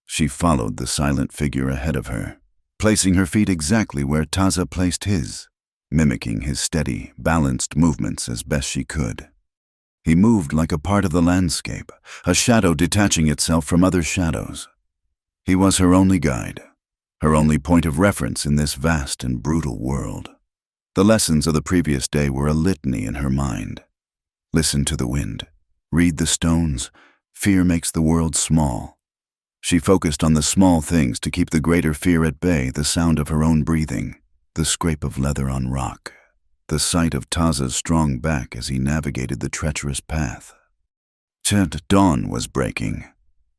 She followed the silent figure ahead of her, placing her feet exactly where Taza placed his, mimicking his steady, balanced movements as best she could. He moved like a part of the landscape, a shadow detaching itself from other shadows. He was her only guide, her only point of reference in this vast and brutal world. The lessons of the previous day were a litany in her mind. Listen to the wind. Read the stones. Fear makes the world small. She focused on the small things to keep the greater fear at bay, the sound of her own breathing, the scrape of leather on rock, the sight of Taza's strong back as he navigated the treacherous path. Dawn was breaking,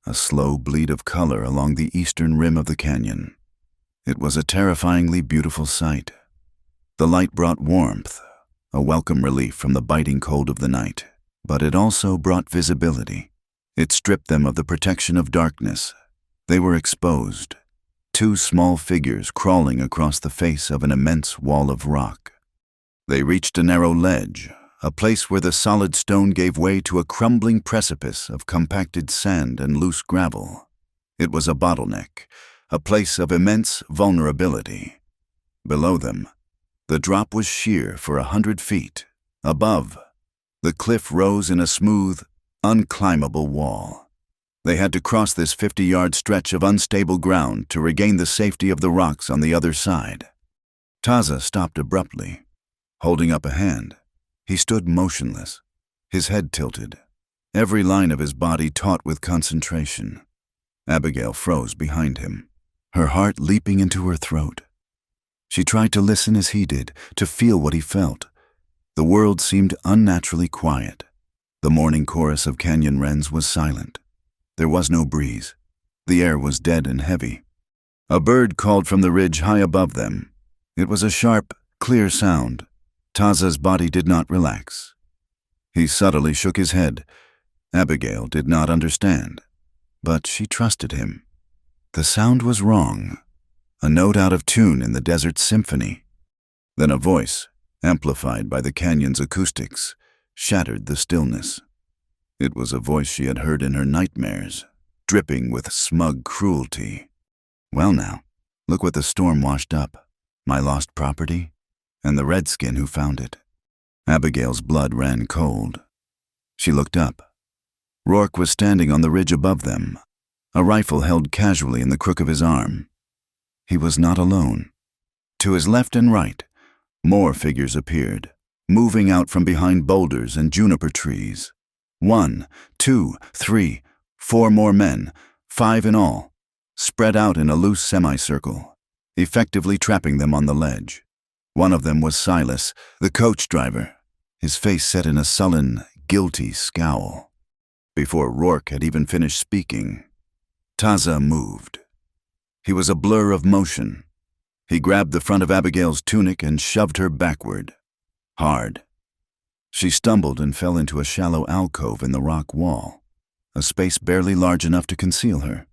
a slow bleed of color along the eastern rim of the canyon. It was a terrifyingly beautiful sight. The light brought warmth, a welcome relief from the biting cold of the night, but it also brought visibility. It stripped them of the protection of darkness. They were exposed, two small figures crawling across the face of an immense wall of rock. They reached a narrow ledge, a place where the solid stone gave way to a crumbling precipice of compacted sand and loose gravel. It was a bottleneck, a place of immense vulnerability. Below them, the drop was sheer for 100 feet. Above, the cliff rose in a smooth, unclimbable wall. They had to cross this 50-yard stretch of unstable ground to regain the safety of the rocks on the other side. Taza stopped abruptly. Holding up a hand, he stood motionless, his head tilted, every line of his body taut with concentration. Abigail froze behind him, her heart leaping into her throat. She tried to listen as he did, to feel what he felt. The world seemed unnaturally quiet. The morning chorus of canyon wrens was silent. There was no breeze. The air was dead and heavy. A bird called from the ridge high above them. It was a sharp, clear sound. Taza's body did not relax. He subtly shook his head. Abigail did not understand, but she trusted him. The sound was wrong, a note out of tune in the desert symphony. Then a voice, amplified by the canyon's acoustics, shattered the stillness. It was a voice she had heard in her nightmares, dripping with smug cruelty. "Well now, look what the storm washed up. My lost property, and the redskin who found it." Abigail's blood ran cold. She looked up. Rourke was standing on the ridge above them, a rifle held casually in the crook of his arm. He was not alone. To his left and right, more figures appeared, moving out from behind boulders and juniper trees. 1, 2, 3, 4 more men, 5 in all, spread out in a loose semicircle, effectively trapping them on the ledge. One of them was Silas, the coach driver, his face set in a sullen, guilty scowl. Before Rourke had even finished speaking, Taza moved. He was a blur of motion. He grabbed the front of Abigail's tunic and shoved her backward, hard. She stumbled and fell into a shallow alcove in the rock wall, a space barely large enough to conceal her.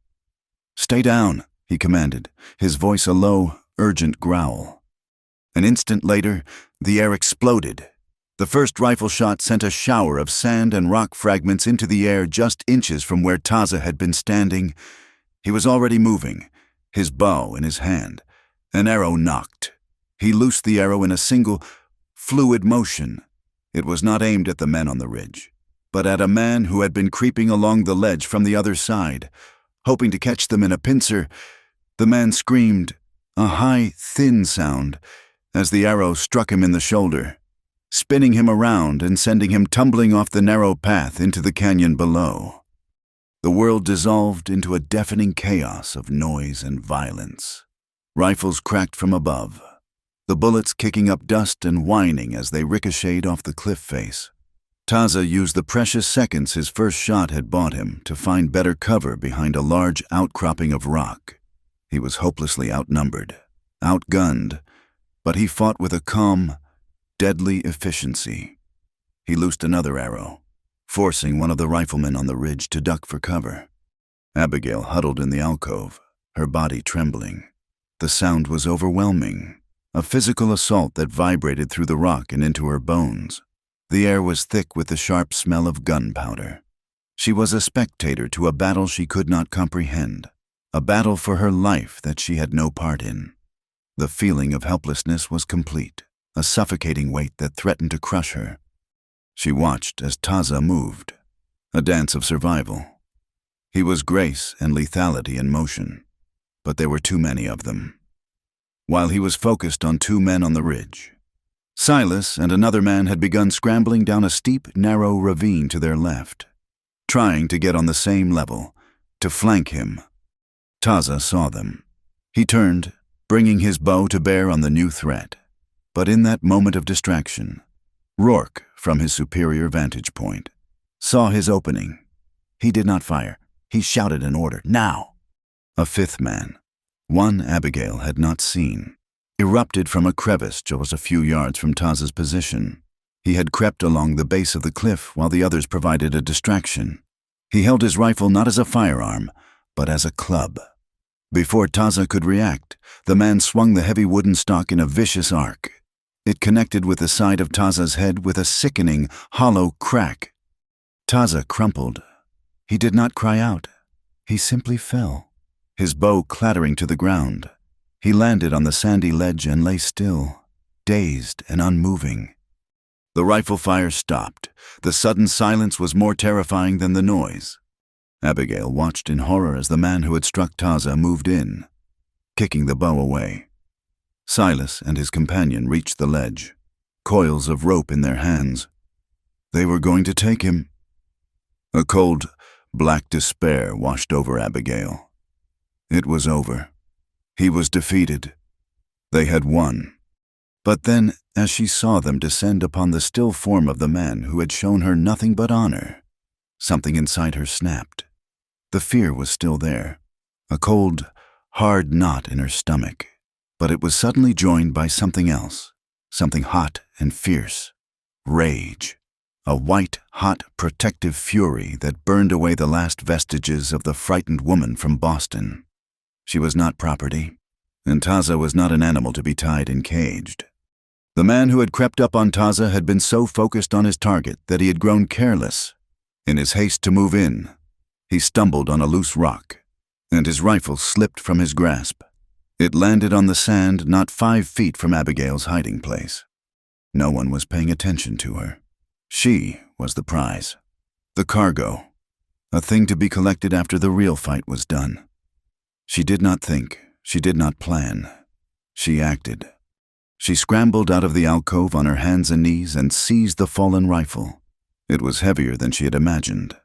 "Stay down," he commanded, his voice a low, urgent growl. An instant later, the air exploded. The first rifle shot sent a shower of sand and rock fragments into the air just inches from where Taza had been standing. He was already moving, his bow in his hand. An arrow knocked. He loosed the arrow in a single, fluid motion. It was not aimed at the men on the ridge, but at a man who had been creeping along the ledge from the other side, hoping to catch them in a pincer. The man screamed, a high, thin sound, as the arrow struck him in the shoulder, spinning him around and sending him tumbling off the narrow path into the canyon below. The world dissolved into a deafening chaos of noise and violence. Rifles cracked from above, the bullets kicking up dust and whining as they ricocheted off the cliff face. Taza used the precious seconds his first shot had bought him to find better cover behind a large outcropping of rock. He was hopelessly outnumbered, outgunned, but he fought with a calm, deadly efficiency. He loosed another arrow, forcing one of the riflemen on the ridge to duck for cover. Abigail huddled in the alcove, her body trembling. The sound was overwhelming, a physical assault that vibrated through the rock and into her bones. The air was thick with the sharp smell of gunpowder. She was a spectator to a battle she could not comprehend, a battle for her life that she had no part in. The feeling of helplessness was complete, a suffocating weight that threatened to crush her. She watched as Taza moved, a dance of survival. He was grace and lethality in motion, but there were too many of them. While he was focused on two men on the ridge, Silas and another man had begun scrambling down a steep, narrow ravine to their left, trying to get on the same level, to flank him. Taza saw them. He turned, bringing his bow to bear on the new threat. But in that moment of distraction, Rourke, from his superior vantage point, saw his opening. He did not fire. He shouted an order, "Now!" A fifth man, one Abigail had not seen, erupted from a crevice just a few yards from Taza's position. He had crept along the base of the cliff while the others provided a distraction. He held his rifle not as a firearm, but as a club. Before Taza could react, the man swung the heavy wooden stock in a vicious arc. It connected with the side of Taza's head with a sickening, hollow crack. Taza crumpled. He did not cry out. He simply fell, his bow clattering to the ground. He landed on the sandy ledge and lay still, dazed and unmoving. The rifle fire stopped. The sudden silence was more terrifying than the noise. Abigail watched in horror as the man who had struck Taza moved in, kicking the bow away. Silas and his companion reached the ledge, coils of rope in their hands. They were going to take him. A cold, black despair washed over Abigail. It was over. He was defeated. They had won. But then, as she saw them descend upon the still form of the man who had shown her nothing but honor, something inside her snapped. The fear was still there, a cold, hard knot in her stomach, but it was suddenly joined by something else, something hot and fierce. Rage. A white, hot, protective fury that burned away the last vestiges of the frightened woman from Boston. She was not property, and Taza was not an animal to be tied and caged. The man who had crept up on Taza had been so focused on his target that he had grown careless. In his haste to move in, he stumbled on a loose rock, and his rifle slipped from his grasp. It landed on the sand not 5 feet from Abigail's hiding place. No one was paying attention to her. She was the prize, the cargo, a thing to be collected after the real fight was done. She did not think, she did not plan. She acted. She scrambled out of the alcove on her hands and knees and seized the fallen rifle. It was heavier than she had imagined,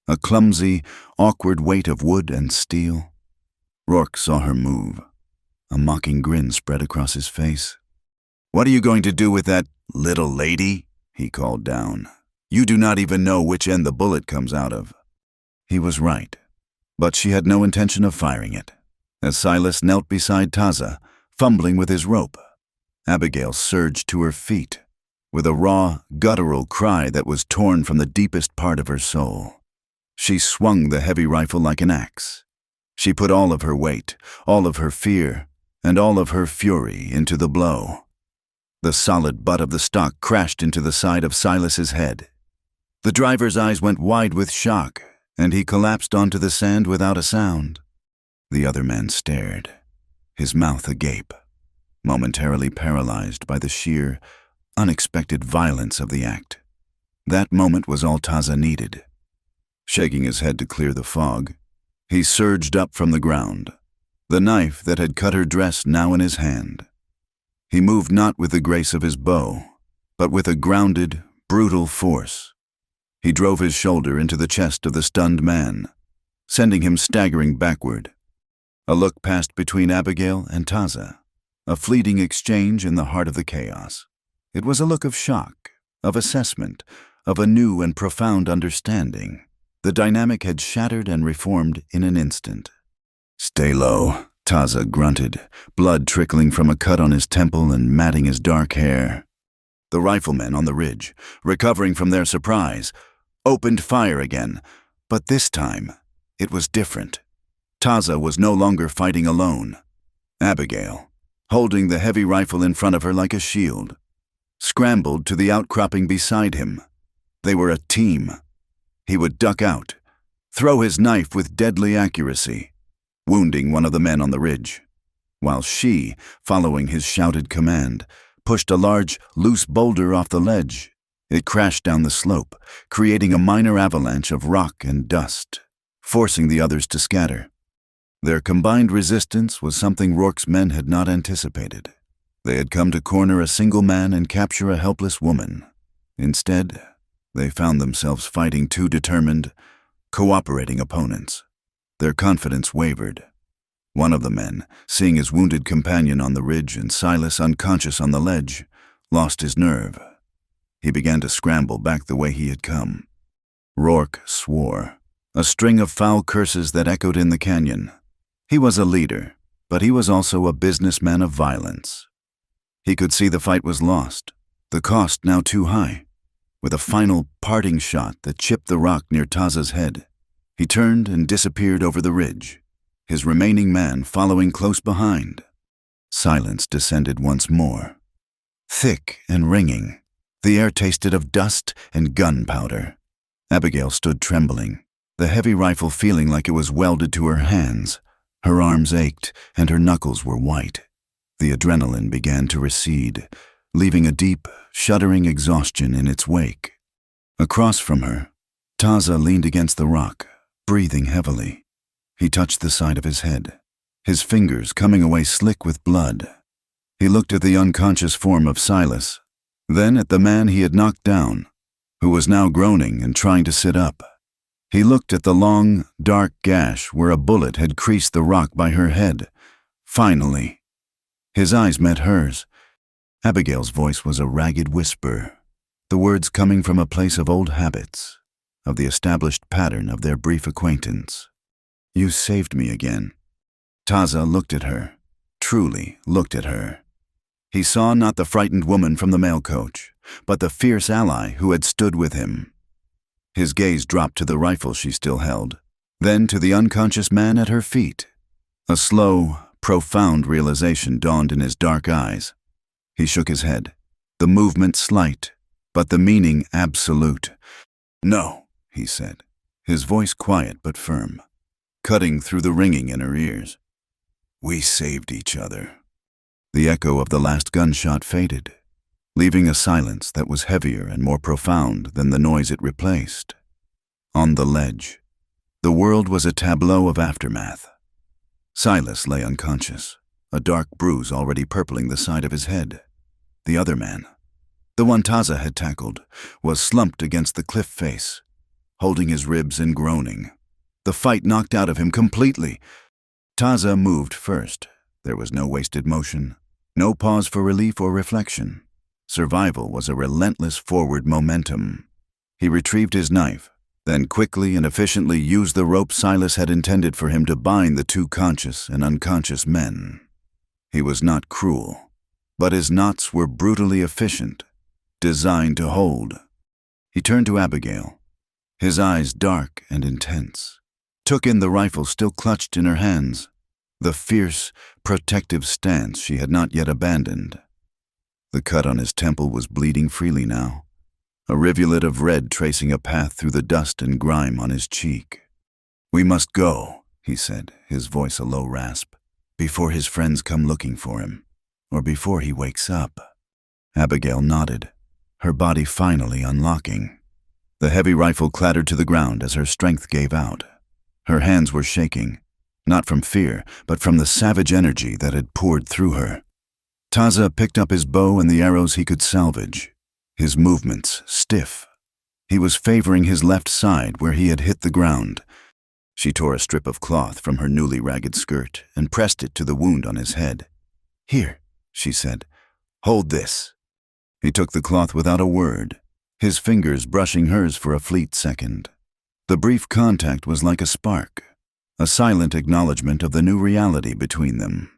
a clumsy, awkward weight of wood and steel. Rourke saw her move. A mocking grin spread across his face. "What are you going to do with that, little lady?" he called down. "You do not even know which end the bullet comes out of." He was right, but she had no intention of firing it. As Silas knelt beside Taza, fumbling with his rope, Abigail surged to her feet, with a raw, guttural cry that was torn from the deepest part of her soul. She swung the heavy rifle like an axe. She put all of her weight, all of her fear, and all of her fury into the blow. The solid butt of the stock crashed into the side of Silas's head. The driver's eyes went wide with shock, and he collapsed onto the sand without a sound. The other man stared, his mouth agape, momentarily paralyzed by the sheer, unexpected violence of the act. That moment was all Taza needed. Shaking his head to clear the fog, he surged up from the ground, the knife that had cut her dress now in his hand. He moved not with the grace of his bow, but with a grounded, brutal force. He drove his shoulder into the chest of the stunned man, sending him staggering backward. A look passed between Abigail and Taza, a fleeting exchange in the heart of the chaos. It was a look of shock, of assessment, of a new and profound understanding. The dynamic had shattered and reformed in an instant. "Stay low," Taza grunted, blood trickling from a cut on his temple and matting his dark hair. The riflemen on the ridge, recovering from their surprise, opened fire again, but this time it was different. Taza was no longer fighting alone. Abigail, holding the heavy rifle in front of her like a shield, scrambled to the outcropping beside him. They were a team. He would duck out, throw his knife with deadly accuracy, wounding one of the men on the ridge, while she, following his shouted command, pushed a large, loose boulder off the ledge. It crashed down the slope, creating a minor avalanche of rock and dust, forcing the others to scatter. Their combined resistance was something Rourke's men had not anticipated. They had come to corner a single man and capture a helpless woman. Instead, they found themselves fighting two determined, cooperating opponents. Their confidence wavered. One of the men, seeing his wounded companion on the ridge and Silas unconscious on the ledge, lost his nerve. He began to scramble back the way he had come. Rourke swore, a string of foul curses that echoed in the canyon. He was a leader, but he was also a businessman of violence. He could see the fight was lost, the cost now too high. With a final parting shot that chipped the rock near Taza's head, he turned and disappeared over the ridge, his remaining man following close behind. Silence descended once more. Thick and ringing, the air tasted of dust and gunpowder. Abigail stood trembling, the heavy rifle feeling like it was welded to her hands. Her arms ached and her knuckles were white. The adrenaline began to recede, leaving a deep, shuddering exhaustion in its wake. Across from her, Taza leaned against the rock, breathing heavily. He touched the side of his head, his fingers coming away slick with blood. He looked at the unconscious form of Silas, then at the man he had knocked down, who was now groaning and trying to sit up. He looked at the long, dark gash where a bullet had creased the rock by her head. Finally, his eyes met hers. Abigail's voice was a ragged whisper, the words coming from a place of old habits, of the established pattern of their brief acquaintance. "You saved me again." Taza looked at her, truly looked at her. He saw not the frightened woman from the mail coach, but the fierce ally who had stood with him. His gaze dropped to the rifle she still held, then to the unconscious man at her feet. A slow, profound realization dawned in his dark eyes. He shook his head, the movement slight, but the meaning absolute. "No," he said, his voice quiet but firm, cutting through the ringing in her ears. "We saved each other." The echo of the last gunshot faded, leaving a silence that was heavier and more profound than the noise it replaced. On the ledge, the world was a tableau of aftermath. Silas lay unconscious, a dark bruise already purpling the side of his head. The other man, the one Taza had tackled, was slumped against the cliff face, holding his ribs and groaning. The fight knocked out of him completely. Taza moved first. There was no wasted motion, no pause for relief or reflection. Survival was a relentless forward momentum. He retrieved his knife, then quickly and efficiently used the rope Silas had intended for him to bind the two conscious and unconscious men. He was not cruel, but his knots were brutally efficient, designed to hold. He turned to Abigail, his eyes dark and intense, took in the rifle still clutched in her hands, the fierce, protective stance she had not yet abandoned. The cut on his temple was bleeding freely now, a rivulet of red tracing a path through the dust and grime on his cheek. "We must go," he said, his voice a low rasp, "before his friends come looking for him, or before he wakes up." Abigail nodded, her body finally unlocking. The heavy rifle clattered to the ground as her strength gave out. Her hands were shaking, not from fear, but from the savage energy that had poured through her. Taza picked up his bow and the arrows he could salvage, his movements stiff. He was favoring his left side where he had hit the ground. She tore a strip of cloth from her newly ragged skirt and pressed it to the wound on his head. "Here," she said, "hold this." He took the cloth without a word, his fingers brushing hers for a fleet second. The brief contact was like a spark, a silent acknowledgement of the new reality between them.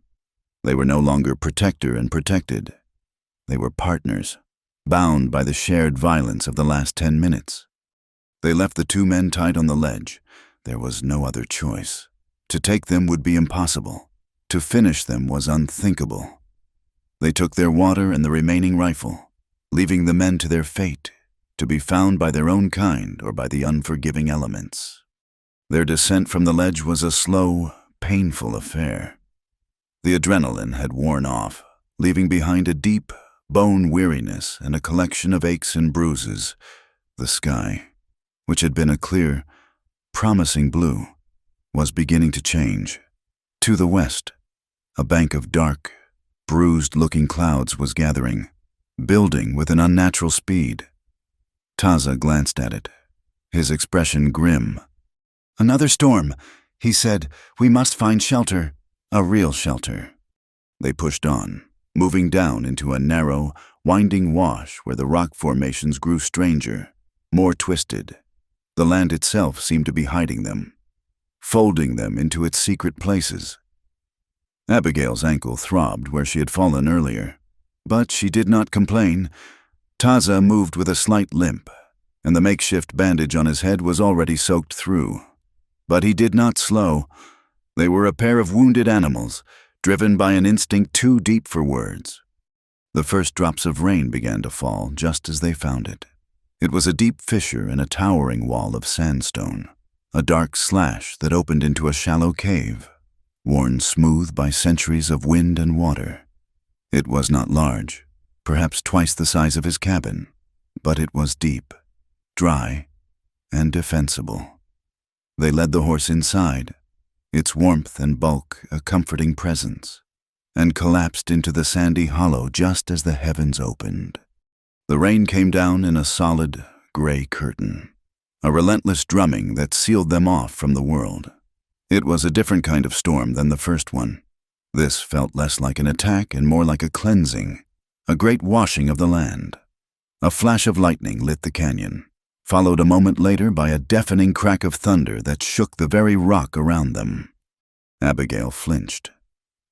They were no longer protector and protected. They were partners, bound by the shared violence of the last 10 minutes. They left the two men tied on the ledge. There was no other choice. To take them would be impossible. To finish them was unthinkable. They took their water and the remaining rifle, leaving the men to their fate, to be found by their own kind or by the unforgiving elements. Their descent from the ledge was a slow, painful affair. The adrenaline had worn off, leaving behind a deep, bone weariness and a collection of aches and bruises. The sky, which had been a clear, promising blue, was beginning to change. To the west, a bank of dark, bruised-looking clouds was gathering, building with an unnatural speed. Taza glanced at it, his expression grim. "Another storm," he said. "We must find shelter, a real shelter." They pushed on, moving down into a narrow, winding wash where the rock formations grew stranger, more twisted. The land itself seemed to be hiding them, folding them into its secret places. Abigail's ankle throbbed where she had fallen earlier, but she did not complain. Taza moved with a slight limp, and the makeshift bandage on his head was already soaked through. But he did not slow. They were a pair of wounded animals, driven by an instinct too deep for words. The first drops of rain began to fall just as they found it. It was a deep fissure in a towering wall of sandstone, a dark slash that opened into a shallow cave, worn smooth by centuries of wind and water. It was not large, perhaps twice the size of his cabin, but it was deep, dry, and defensible. They led the horse inside, its warmth and bulk a comforting presence, and collapsed into the sandy hollow just as the heavens opened. The rain came down in a solid, gray curtain, a relentless drumming that sealed them off from the world. It was a different kind of storm than the first one. This felt less like an attack and more like a cleansing, a great washing of the land. A flash of lightning lit the canyon, followed a moment later by a deafening crack of thunder that shook the very rock around them. Abigail flinched.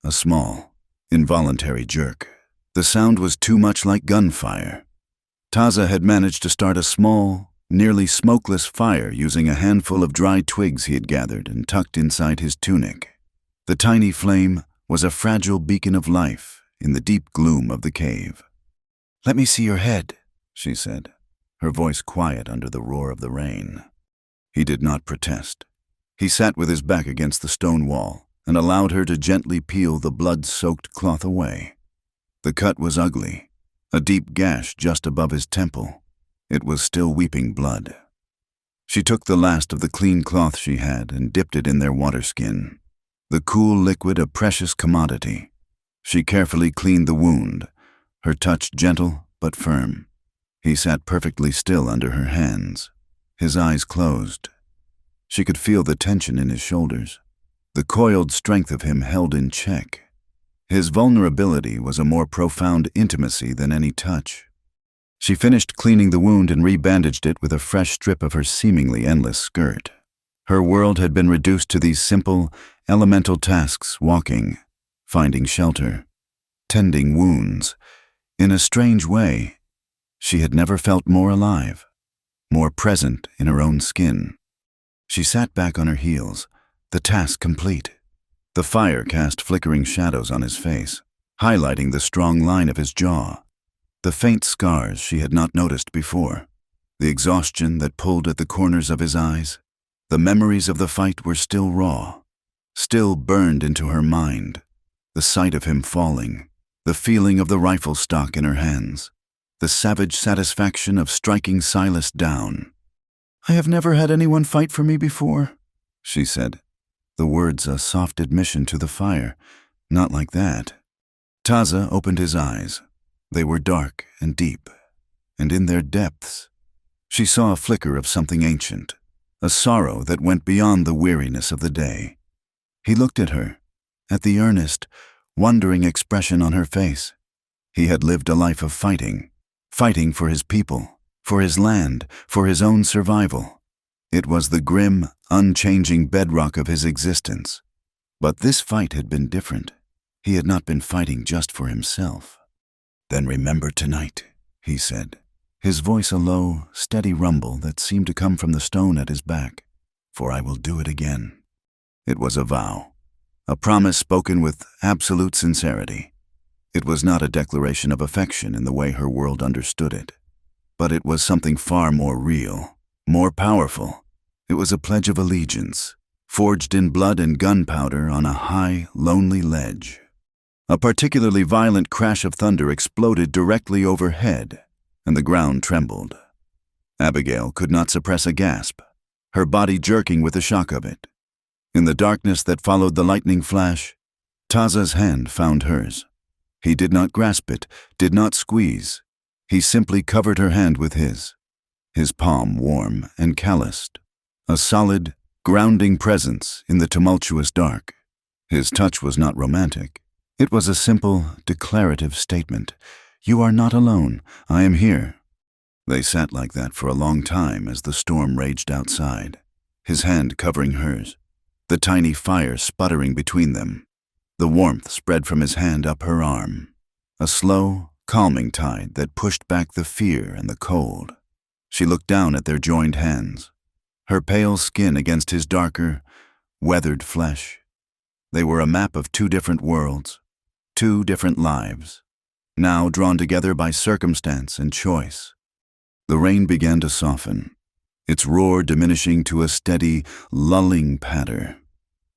A small, involuntary jerk. The sound was too much like gunfire. Taza had managed to start a small, nearly smokeless fire using a handful of dry twigs he had gathered and tucked inside his tunic. The tiny flame was a fragile beacon of life in the deep gloom of the cave. "Let me see your head," she said, her voice quiet under the roar of the rain. He did not protest. He sat with his back against the stone wall and allowed her to gently peel the blood-soaked cloth away. The cut was ugly, a deep gash just above his temple. It was still weeping blood. She took the last of the clean cloth she had and dipped it in their water skin, the cool liquid a precious commodity. She carefully cleaned the wound, her touch gentle but firm. He sat perfectly still under her hands, his eyes closed. She could feel the tension in his shoulders, the coiled strength of him held in check. His vulnerability was a more profound intimacy than any touch. She finished cleaning the wound and rebandaged it with a fresh strip of her seemingly endless skirt. Her world had been reduced to these simple, elemental tasks: walking, finding shelter, tending wounds. In a strange way, she had never felt more alive, more present in her own skin. She sat back on her heels, the task complete. The fire cast flickering shadows on his face, highlighting the strong line of his jaw, the faint scars she had not noticed before, the exhaustion that pulled at the corners of his eyes. The memories of the fight were still raw, still burned into her mind. The sight of him falling, the feeling of the rifle stock in her hands, the savage satisfaction of striking Silas down. "I have never had anyone fight for me before," she said, the words a soft admission to the fire. Not like that. Taza opened his eyes. They were dark and deep, and in their depths, she saw a flicker of something ancient, a sorrow that went beyond the weariness of the day. He looked at her, at the earnest, wondering expression on her face. He had lived a life of fighting, fighting for his people, for his land, for his own survival. It was the grim, unchanging bedrock of his existence. But this fight had been different. He had not been fighting just for himself. "Then remember tonight," he said, his voice a low, steady rumble that seemed to come from the stone at his back. "For I will do it again." It was a vow, a promise spoken with absolute sincerity. It was not a declaration of affection in the way her world understood it, but it was something far more real, more powerful. It was a pledge of allegiance, forged in blood and gunpowder on a high, lonely ledge. A particularly violent crash of thunder exploded directly overhead, and the ground trembled. Abigail could not suppress a gasp, her body jerking with the shock of it. In the darkness that followed the lightning flash, Taza's hand found hers. He did not grasp it, did not squeeze. He simply covered her hand with his palm warm and calloused, a solid, grounding presence in the tumultuous dark. His touch was not romantic. It was a simple, declarative statement. "You are not alone. I am here." They sat like that for a long time as the storm raged outside, his hand covering hers, the tiny fire sputtering between them. The warmth spread from his hand up her arm, a slow, calming tide that pushed back the fear and the cold. She looked down at their joined hands, her pale skin against his darker, weathered flesh. They were a map of two different worlds, two different lives, now drawn together by circumstance and choice. The rain began to soften, its roar diminishing to a steady, lulling patter.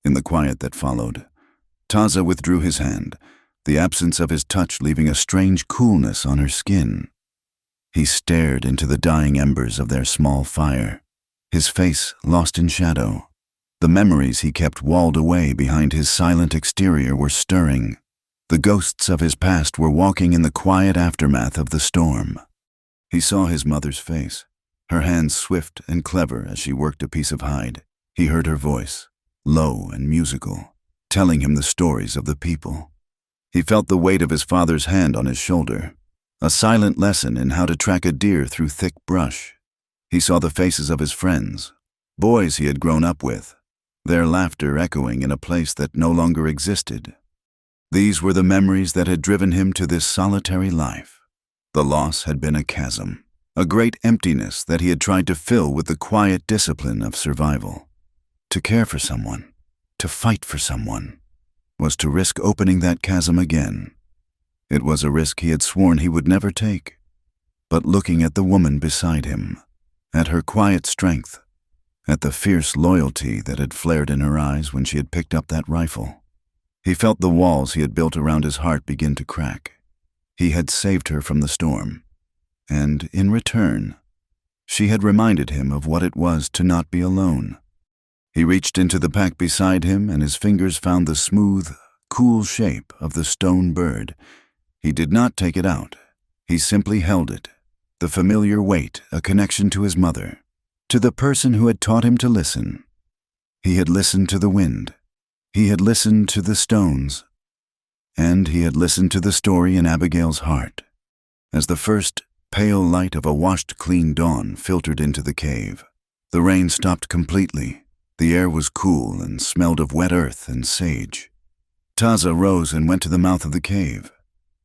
In the quiet that followed, Taza withdrew his hand, the absence of his touch leaving a strange coolness on her skin. He stared into the dying embers of their small fire, his face lost in shadow. The memories he kept walled away behind his silent exterior were stirring. The ghosts of his past were walking in the quiet aftermath of the storm. He saw his mother's face, her hands swift and clever as she worked a piece of hide. He heard her voice, low and musical, telling him the stories of the people. He felt the weight of his father's hand on his shoulder, a silent lesson in how to track a deer through thick brush. He saw the faces of his friends, boys he had grown up with, their laughter echoing in a place that no longer existed. These were the memories that had driven him to this solitary life. The loss had been a chasm, a great emptiness that he had tried to fill with the quiet discipline of survival. To care for someone, to fight for someone, was to risk opening that chasm again. It was a risk he had sworn he would never take. But looking at the woman beside him, at her quiet strength, at the fierce loyalty that had flared in her eyes when she had picked up that rifle, he felt the walls he had built around his heart begin to crack. He had saved her from the storm, and in return, she had reminded him of what it was to not be alone. He reached into the pack beside him, and his fingers found the smooth, cool shape of the stone bird. He did not take it out. He simply held it, the familiar weight, a connection to his mother, to the person who had taught him to listen. He had listened to the wind. He had listened to the stones. And he had listened to the story in Abigail's heart. As the first pale light of a washed-clean dawn filtered into the cave, the rain stopped completely. The air was cool and smelled of wet earth and sage. Taza rose and went to the mouth of the cave.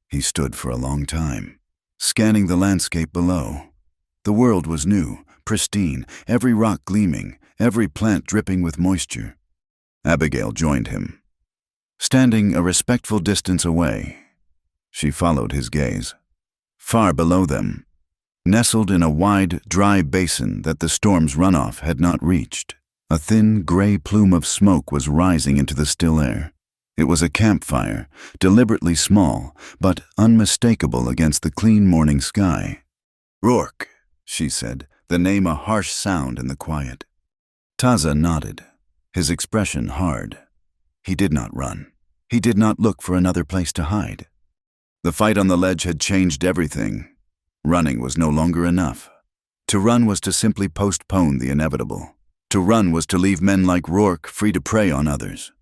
He stood for a long time, scanning the landscape below. The world was new, pristine, every rock gleaming, every plant dripping with moisture. Abigail joined him. Standing a respectful distance away, she followed his gaze. Far below them, nestled in a wide, dry basin that the storm's runoff had not reached, a thin, gray plume of smoke was rising into the still air. It was a campfire, deliberately small, but unmistakable against the clean morning sky. "Rourke," she said, the name a harsh sound in the quiet. Taza nodded, his expression hard. He did not run. He did not look for another place to hide. The fight on the ledge had changed everything. Running was no longer enough. To run was to simply postpone the inevitable. To run was to leave men like Rourke free to prey on others.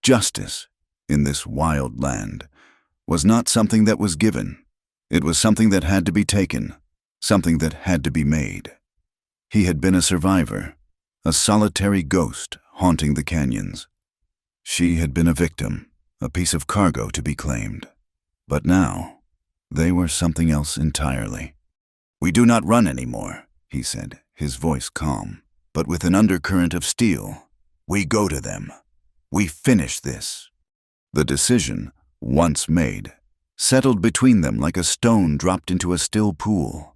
Justice, in this wild land, was not something that was given. It was something that had to be taken, something that had to be made. He had been a survivor, a solitary ghost haunting the canyons. She had been a victim, a piece of cargo to be claimed. But now, they were something else entirely. "We do not run anymore," he said, his voice calm, but with an undercurrent of steel. "We go to them. We finish this." The decision, once made, settled between them like a stone dropped into a still pool.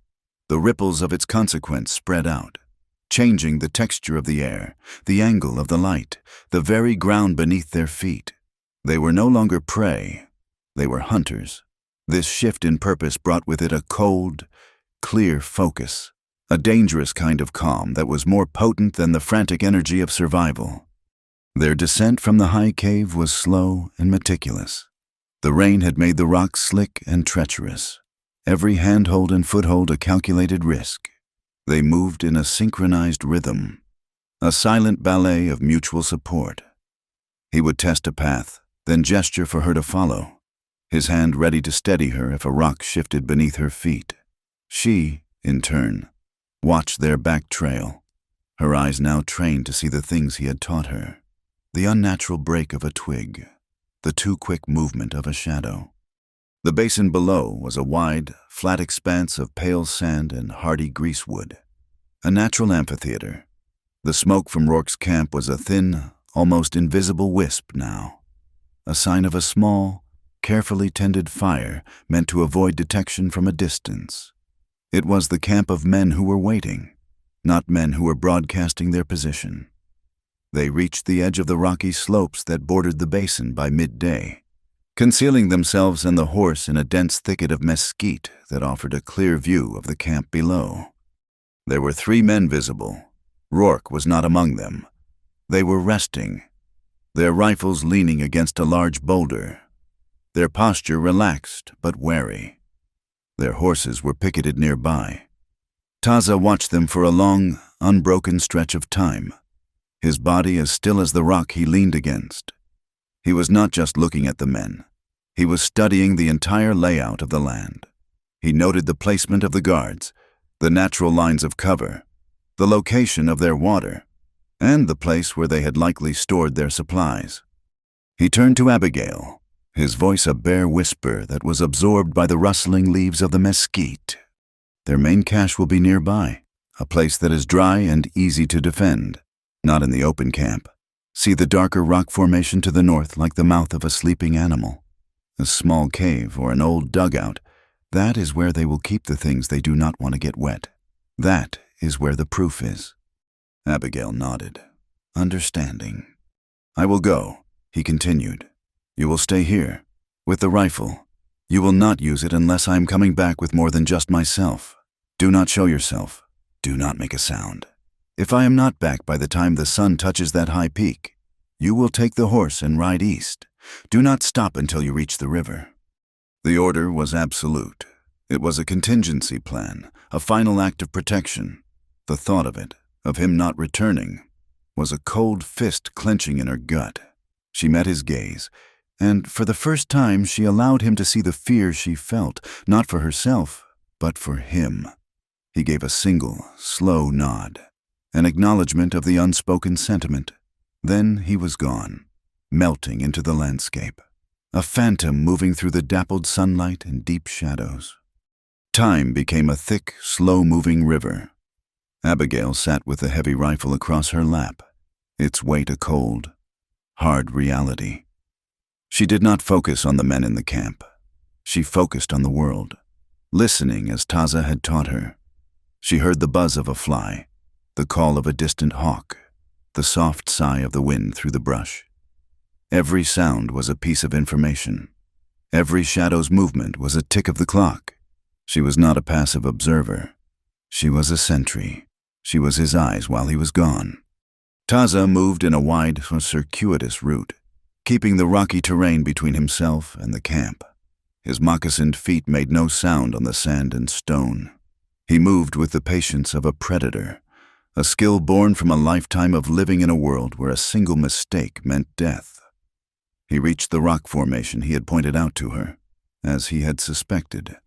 The ripples of its consequence spread out, changing the texture of the air, the angle of the light, the very ground beneath their feet. They were no longer prey. They were hunters. This shift in purpose brought with it a cold, clear focus, a dangerous kind of calm that was more potent than the frantic energy of survival. Their descent from the high cave was slow and meticulous. The rain had made the rocks slick and treacherous, every handhold and foothold a calculated risk. They moved in a synchronized rhythm, a silent ballet of mutual support. He would test a path, then gesture for her to follow, his hand ready to steady her if a rock shifted beneath her feet. She, in turn, watched their back trail, her eyes now trained to see the things he had taught her. The unnatural break of a twig, the too quick movement of a shadow. The basin below was a wide, flat expanse of pale sand and hardy greasewood, a natural amphitheater. The smoke from Rourke's camp was a thin, almost invisible wisp now, a sign of a small, carefully tended fire meant to avoid detection from a distance. It was the camp of men who were waiting, not men who were broadcasting their position. They reached the edge of the rocky slopes that bordered the basin by midday, concealing themselves and the horse in a dense thicket of mesquite that offered a clear view of the camp below. There were 3 men visible. Rourke was not among them. They were resting, their rifles leaning against a large boulder, their posture relaxed but wary. Their horses were picketed nearby. Taza watched them for a long, unbroken stretch of time, his body as still as the rock he leaned against. He was not just looking at the men. He was studying the entire layout of the land. He noted the placement of the guards, the natural lines of cover, the location of their water, and the place where they had likely stored their supplies. He turned to Abigail, his voice a bare whisper that was absorbed by the rustling leaves of the mesquite. "Their main cache will be nearby, a place that is dry and easy to defend, not in the open camp. See the darker rock formation to the north like the mouth of a sleeping animal. A small cave or an old dugout, that is where they will keep the things they do not want to get wet. That is where the proof is." Abigail nodded, understanding. "I will go," he continued. "You will stay here, with the rifle. You will not use it unless I am coming back with more than just myself. Do not show yourself. Do not make a sound. If I am not back by the time the sun touches that high peak, you will take the horse and ride east. Do not stop until you reach the river." The order was absolute. It was a contingency plan, a final act of protection. The thought of it, of him not returning, was a cold fist clenching in her gut. She met his gaze, and for the first time she allowed him to see the fear she felt, not for herself, but for him. He gave a single, slow nod, an acknowledgement of the unspoken sentiment. Then he was gone, melting into the landscape, a phantom moving through the dappled sunlight and deep shadows. Time became a thick, slow-moving river. Abigail sat with the heavy rifle across her lap, its weight a cold, hard reality. She did not focus on the men in the camp. She focused on the world, listening as Taza had taught her. She heard the buzz of a fly, the call of a distant hawk, the soft sigh of the wind through the brush. Every sound was a piece of information. Every shadow's movement was a tick of the clock. She was not a passive observer. She was a sentry. She was his eyes while he was gone. Taza moved in a wide, circuitous route, keeping the rocky terrain between himself and the camp. His moccasined feet made no sound on the sand and stone. He moved with the patience of a predator, a skill born from a lifetime of living in a world where a single mistake meant death. He reached the rock formation he had pointed out to her. As he had suspected,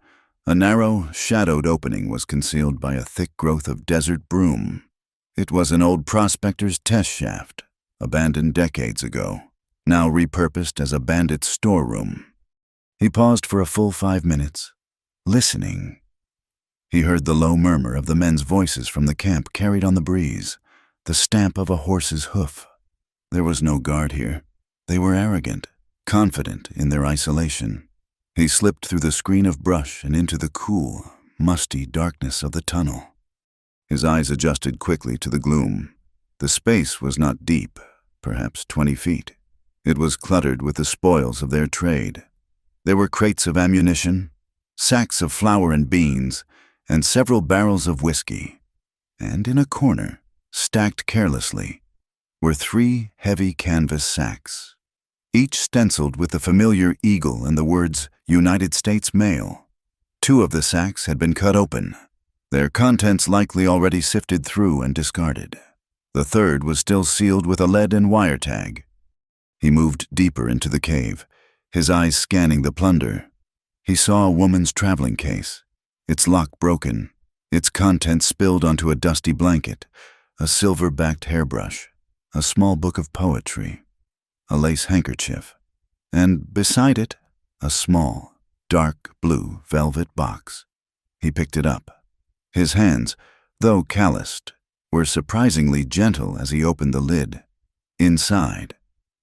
a narrow, shadowed opening was concealed by a thick growth of desert broom. It was an old prospector's test shaft, abandoned decades ago, now repurposed as a bandit's storeroom. He paused for a full 5 minutes, listening. He heard the low murmur of the men's voices from the camp carried on the breeze, the stamp of a horse's hoof. There was no guard here. They were arrogant, confident in their isolation. He slipped through the screen of brush and into the cool, musty darkness of the tunnel. His eyes adjusted quickly to the gloom. The space was not deep, perhaps 20 feet. It was cluttered with the spoils of their trade. There were crates of ammunition, sacks of flour and beans, and several barrels of whiskey. And in a corner, stacked carelessly, were 3 heavy canvas sacks, each stenciled with the familiar eagle and the words United States Mail. 2 of the sacks had been cut open, their contents likely already sifted through and discarded. The 3rd was still sealed with a lead and wire tag. He moved deeper into the cave, his eyes scanning the plunder. He saw a woman's traveling case, its lock broken, its contents spilled onto a dusty blanket, a silver-backed hairbrush, a small book of poetry, a lace handkerchief, and beside it, a small, dark blue velvet box. He picked it up. His hands, though calloused, were surprisingly gentle as he opened the lid. Inside,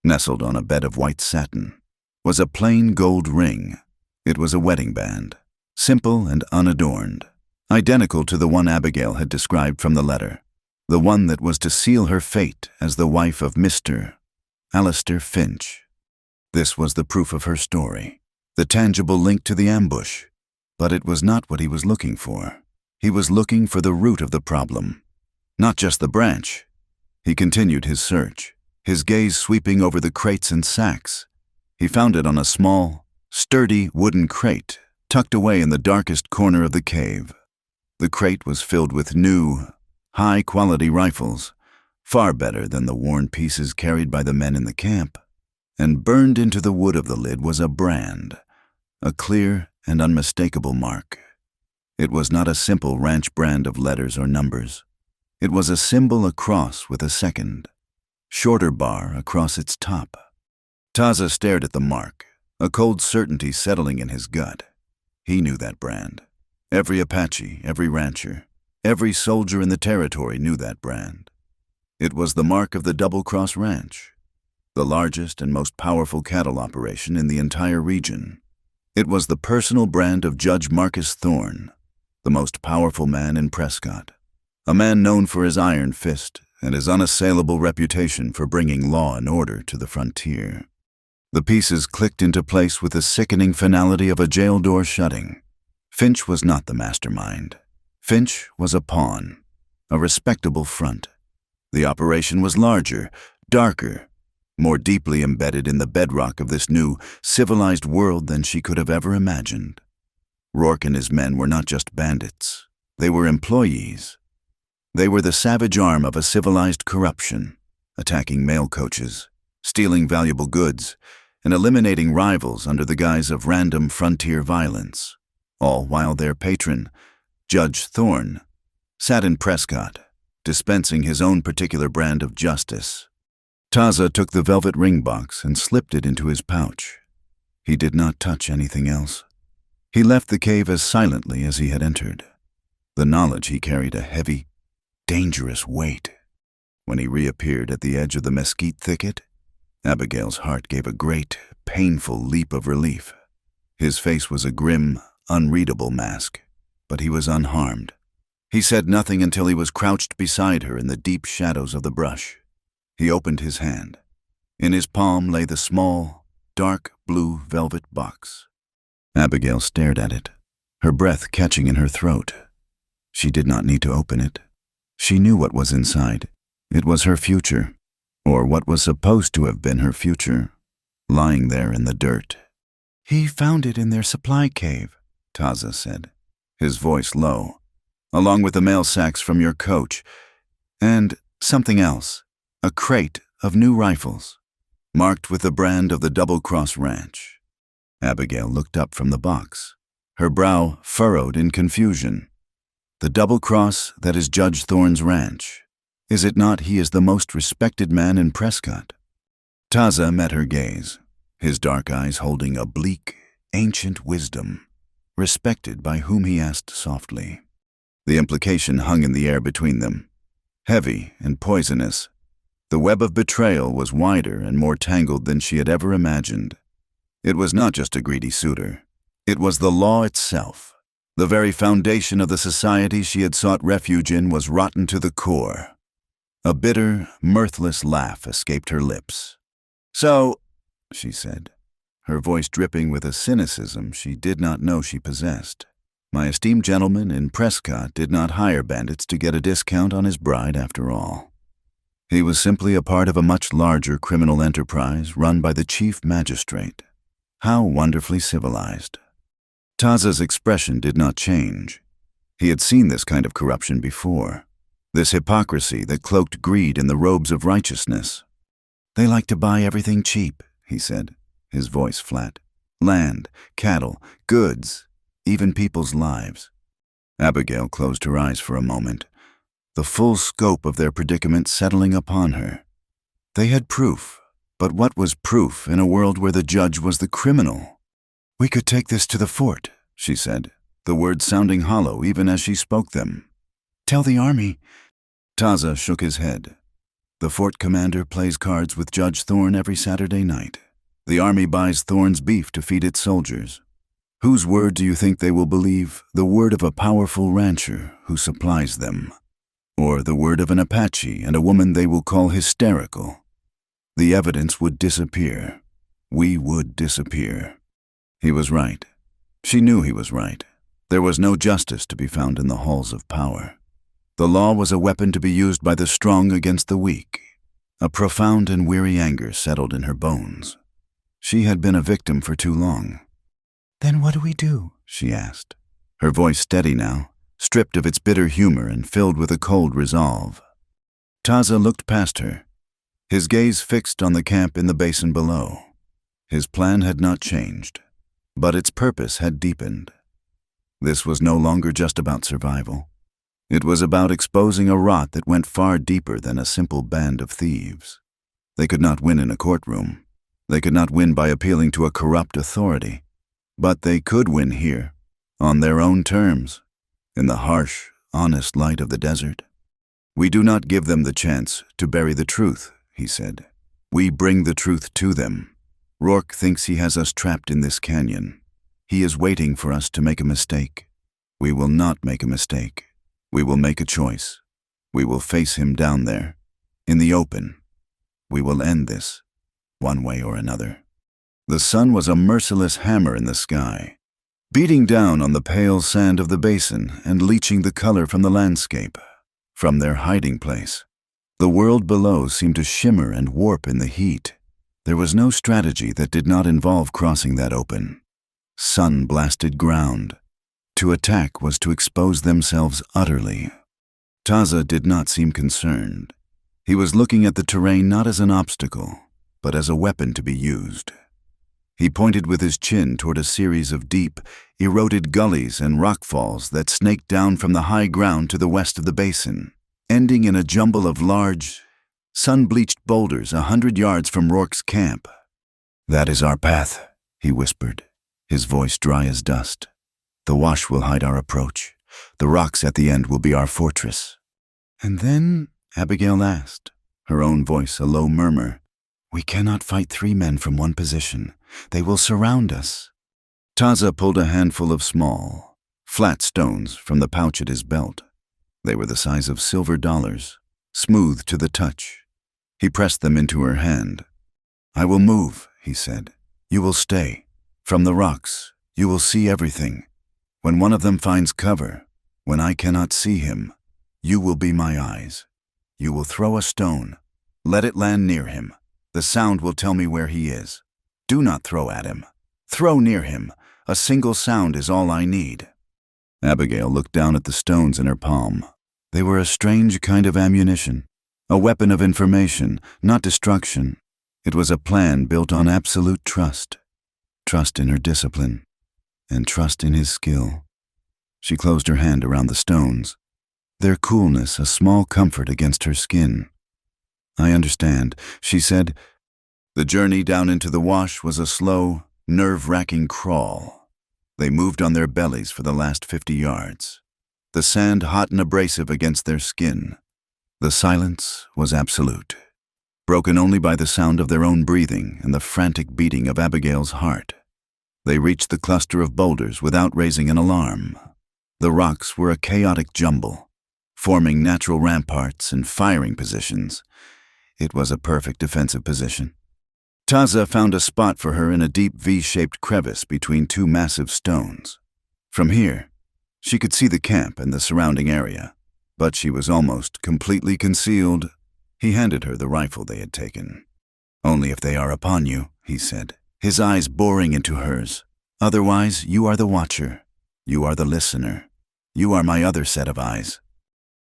nestled on a bed of white satin, was a plain gold ring. It was a wedding band, simple and unadorned, identical to the one Abigail had described from the letter, the one that was to seal her fate as the wife of Mr. Alistair Finch. This was the proof of her story, the tangible link to the ambush. But it was not what he was looking for. He was looking for the root of the problem, not just the branch. He continued his search, his gaze sweeping over the crates and sacks. He found it on a small, sturdy wooden crate tucked away in the darkest corner of the cave. The crate was filled with new, high-quality rifles, far better than the worn pieces carried by the men in the camp. And burned into the wood of the lid was a brand, a clear and unmistakable mark. It was not a simple ranch brand of letters or numbers. It was a symbol across with a second, shorter bar across its top. Taza stared at the mark, a cold certainty settling in his gut. He knew that brand. Every Apache, every rancher, every soldier in the territory knew that brand. It was the mark of the Double Cross Ranch, the largest and most powerful cattle operation in the entire region. It was the personal brand of Judge Marcus Thorne, the most powerful man in Prescott, a man known for his iron fist and his unassailable reputation for bringing law and order to the frontier. The pieces clicked into place with the sickening finality of a jail door shutting. Finch was not the mastermind. Finch was a pawn, a respectable front. The operation was larger, darker, more deeply embedded in the bedrock of this new, civilized world than she could have ever imagined. Rourke and his men were not just bandits. They were employees. They were the savage arm of a civilized corruption, attacking mail coaches, stealing valuable goods, and eliminating rivals under the guise of random frontier violence, all while their patron, Judge Thorne, sat in Prescott, dispensing his own particular brand of justice. Taza took the velvet ring box and slipped it into his pouch. He did not touch anything else. He left the cave as silently as he had entered. The knowledge he carried a heavy, dangerous weight. When he reappeared at the edge of the mesquite thicket, Abigail's heart gave a great, painful leap of relief. His face was a grim, unreadable mask, but he was unharmed. He said nothing until he was crouched beside her in the deep shadows of the brush. He opened his hand. In his palm lay the small, dark blue velvet box. Abigail stared at it, her breath catching in her throat. She did not need to open it. She knew what was inside. It was her future, or what was supposed to have been her future, lying there in the dirt. "He found it in their supply cave," Taza said, his voice low, "along with the mail sacks from your coach, and something else, a crate of new rifles, marked with the brand of the Double Cross Ranch." Abigail looked up from the box, her brow furrowed in confusion. "The Double Cross that is Judge Thorne's ranch. Is it not he is the most respected man in Prescott?" Taza met her gaze, his dark eyes holding a bleak, ancient wisdom, respected by whom he asked softly, The implication hung in the air between them, heavy and poisonous. The web of betrayal was wider and more tangled than she had ever imagined. It was not just a greedy suitor. It was the law itself. The very foundation of the society she had sought refuge in was rotten to the core. A bitter, mirthless laugh escaped her lips. "So," she said, her voice dripping with a cynicism she did not know she possessed, "my esteemed gentleman in Prescott did not hire bandits to get a discount on his bride after all. He was simply a part of a much larger criminal enterprise run by the chief magistrate. How wonderfully civilized." Taza's expression did not change. He had seen this kind of corruption before, this hypocrisy that cloaked greed in the robes of righteousness. "They like to buy everything cheap," he said, his voice flat. "Land, cattle, goods, even people's lives." Abigail closed her eyes for a moment, the full scope of their predicament settling upon her. They had proof, but what was proof in a world where the judge was the criminal? "We could take this to the fort," she said, the words sounding hollow even as she spoke them. "Tell the army." Taza shook his head. "The fort commander plays cards with Judge Thorne every Saturday night. The army buys Thorne's beef to feed its soldiers. Whose word do you think they will believe? The word of a powerful rancher who supplies them, or the word of an Apache and a woman they will call hysterical? The evidence would disappear. We would disappear." He was right. She knew he was right. There was no justice to be found in the halls of power. The law was a weapon to be used by the strong against the weak. A profound and weary anger settled in her bones. She had been a victim for too long. "Then what do we do?" she asked, her voice steady now, stripped of its bitter humor and filled with a cold resolve. Taza looked past her, his gaze fixed on the camp in the basin below. His plan had not changed, but its purpose had deepened. This was no longer just about survival. It was about exposing a rot that went far deeper than a simple band of thieves. They could not win in a courtroom. They could not win by appealing to a corrupt authority. But they could win here, on their own terms, in the harsh, honest light of the desert. "We do not give them the chance to bury the truth," he said. "We bring the truth to them. Rourke thinks he has us trapped in this canyon. He is waiting for us to make a mistake. We will not make a mistake. We will make a choice. We will face him down there, in the open. We will end this, one way or another." The sun was a merciless hammer in the sky, beating down on the pale sand of the basin and leaching the color from the landscape, from their hiding place. The world below seemed to shimmer and warp in the heat. There was no strategy that did not involve crossing that open, sun-blasted ground. To attack was to expose themselves utterly. Taza did not seem concerned. He was looking at the terrain not as an obstacle, but as a weapon to be used. He pointed with his chin toward a series of deep, eroded gullies and rockfalls that snaked down from the high ground to the west of the basin, ending in a jumble of large, sun-bleached boulders 100 yards from Rourke's camp. "That is our path," he whispered, his voice dry as dust. "The wash will hide our approach. The rocks at the end will be our fortress." "And then," Abigail asked, her own voice a low murmur, "we cannot fight 3 men from one position. They will surround us." Taza pulled a handful of small, flat stones from the pouch at his belt. They were the size of silver dollars, smooth to the touch. He pressed them into her hand. "I will move," he said. "You will stay. From the rocks, you will see everything. When one of them finds cover, when I cannot see him, you will be my eyes. You will throw a stone. Let it land near him. The sound will tell me where he is. Do not throw at him. Throw near him. A single sound is all I need." Abigail looked down at the stones in her palm. They were a strange kind of ammunition, a weapon of information, not destruction. It was a plan built on absolute trust. Trust in her discipline, and trust in his skill. She closed her hand around the stones, their coolness a small comfort against her skin. "I understand," she said. The journey down into the wash was a slow, nerve-wracking crawl. They moved on their bellies for the last 50 yards. the sand hot and abrasive against their skin. The silence was absolute, broken only by the sound of their own breathing and the frantic beating of Abigail's heart. They reached the cluster of boulders without raising an alarm. The rocks were a chaotic jumble, forming natural ramparts and firing positions. It was a perfect defensive position. Taza found a spot for her in a deep V-shaped crevice between two massive stones. From here, she could see the camp and the surrounding area, but she was almost completely concealed. He handed her the rifle they had taken. "Only if they are upon you," he said, his eyes boring into hers. "Otherwise, you are the watcher. You are the listener. You are my other set of eyes."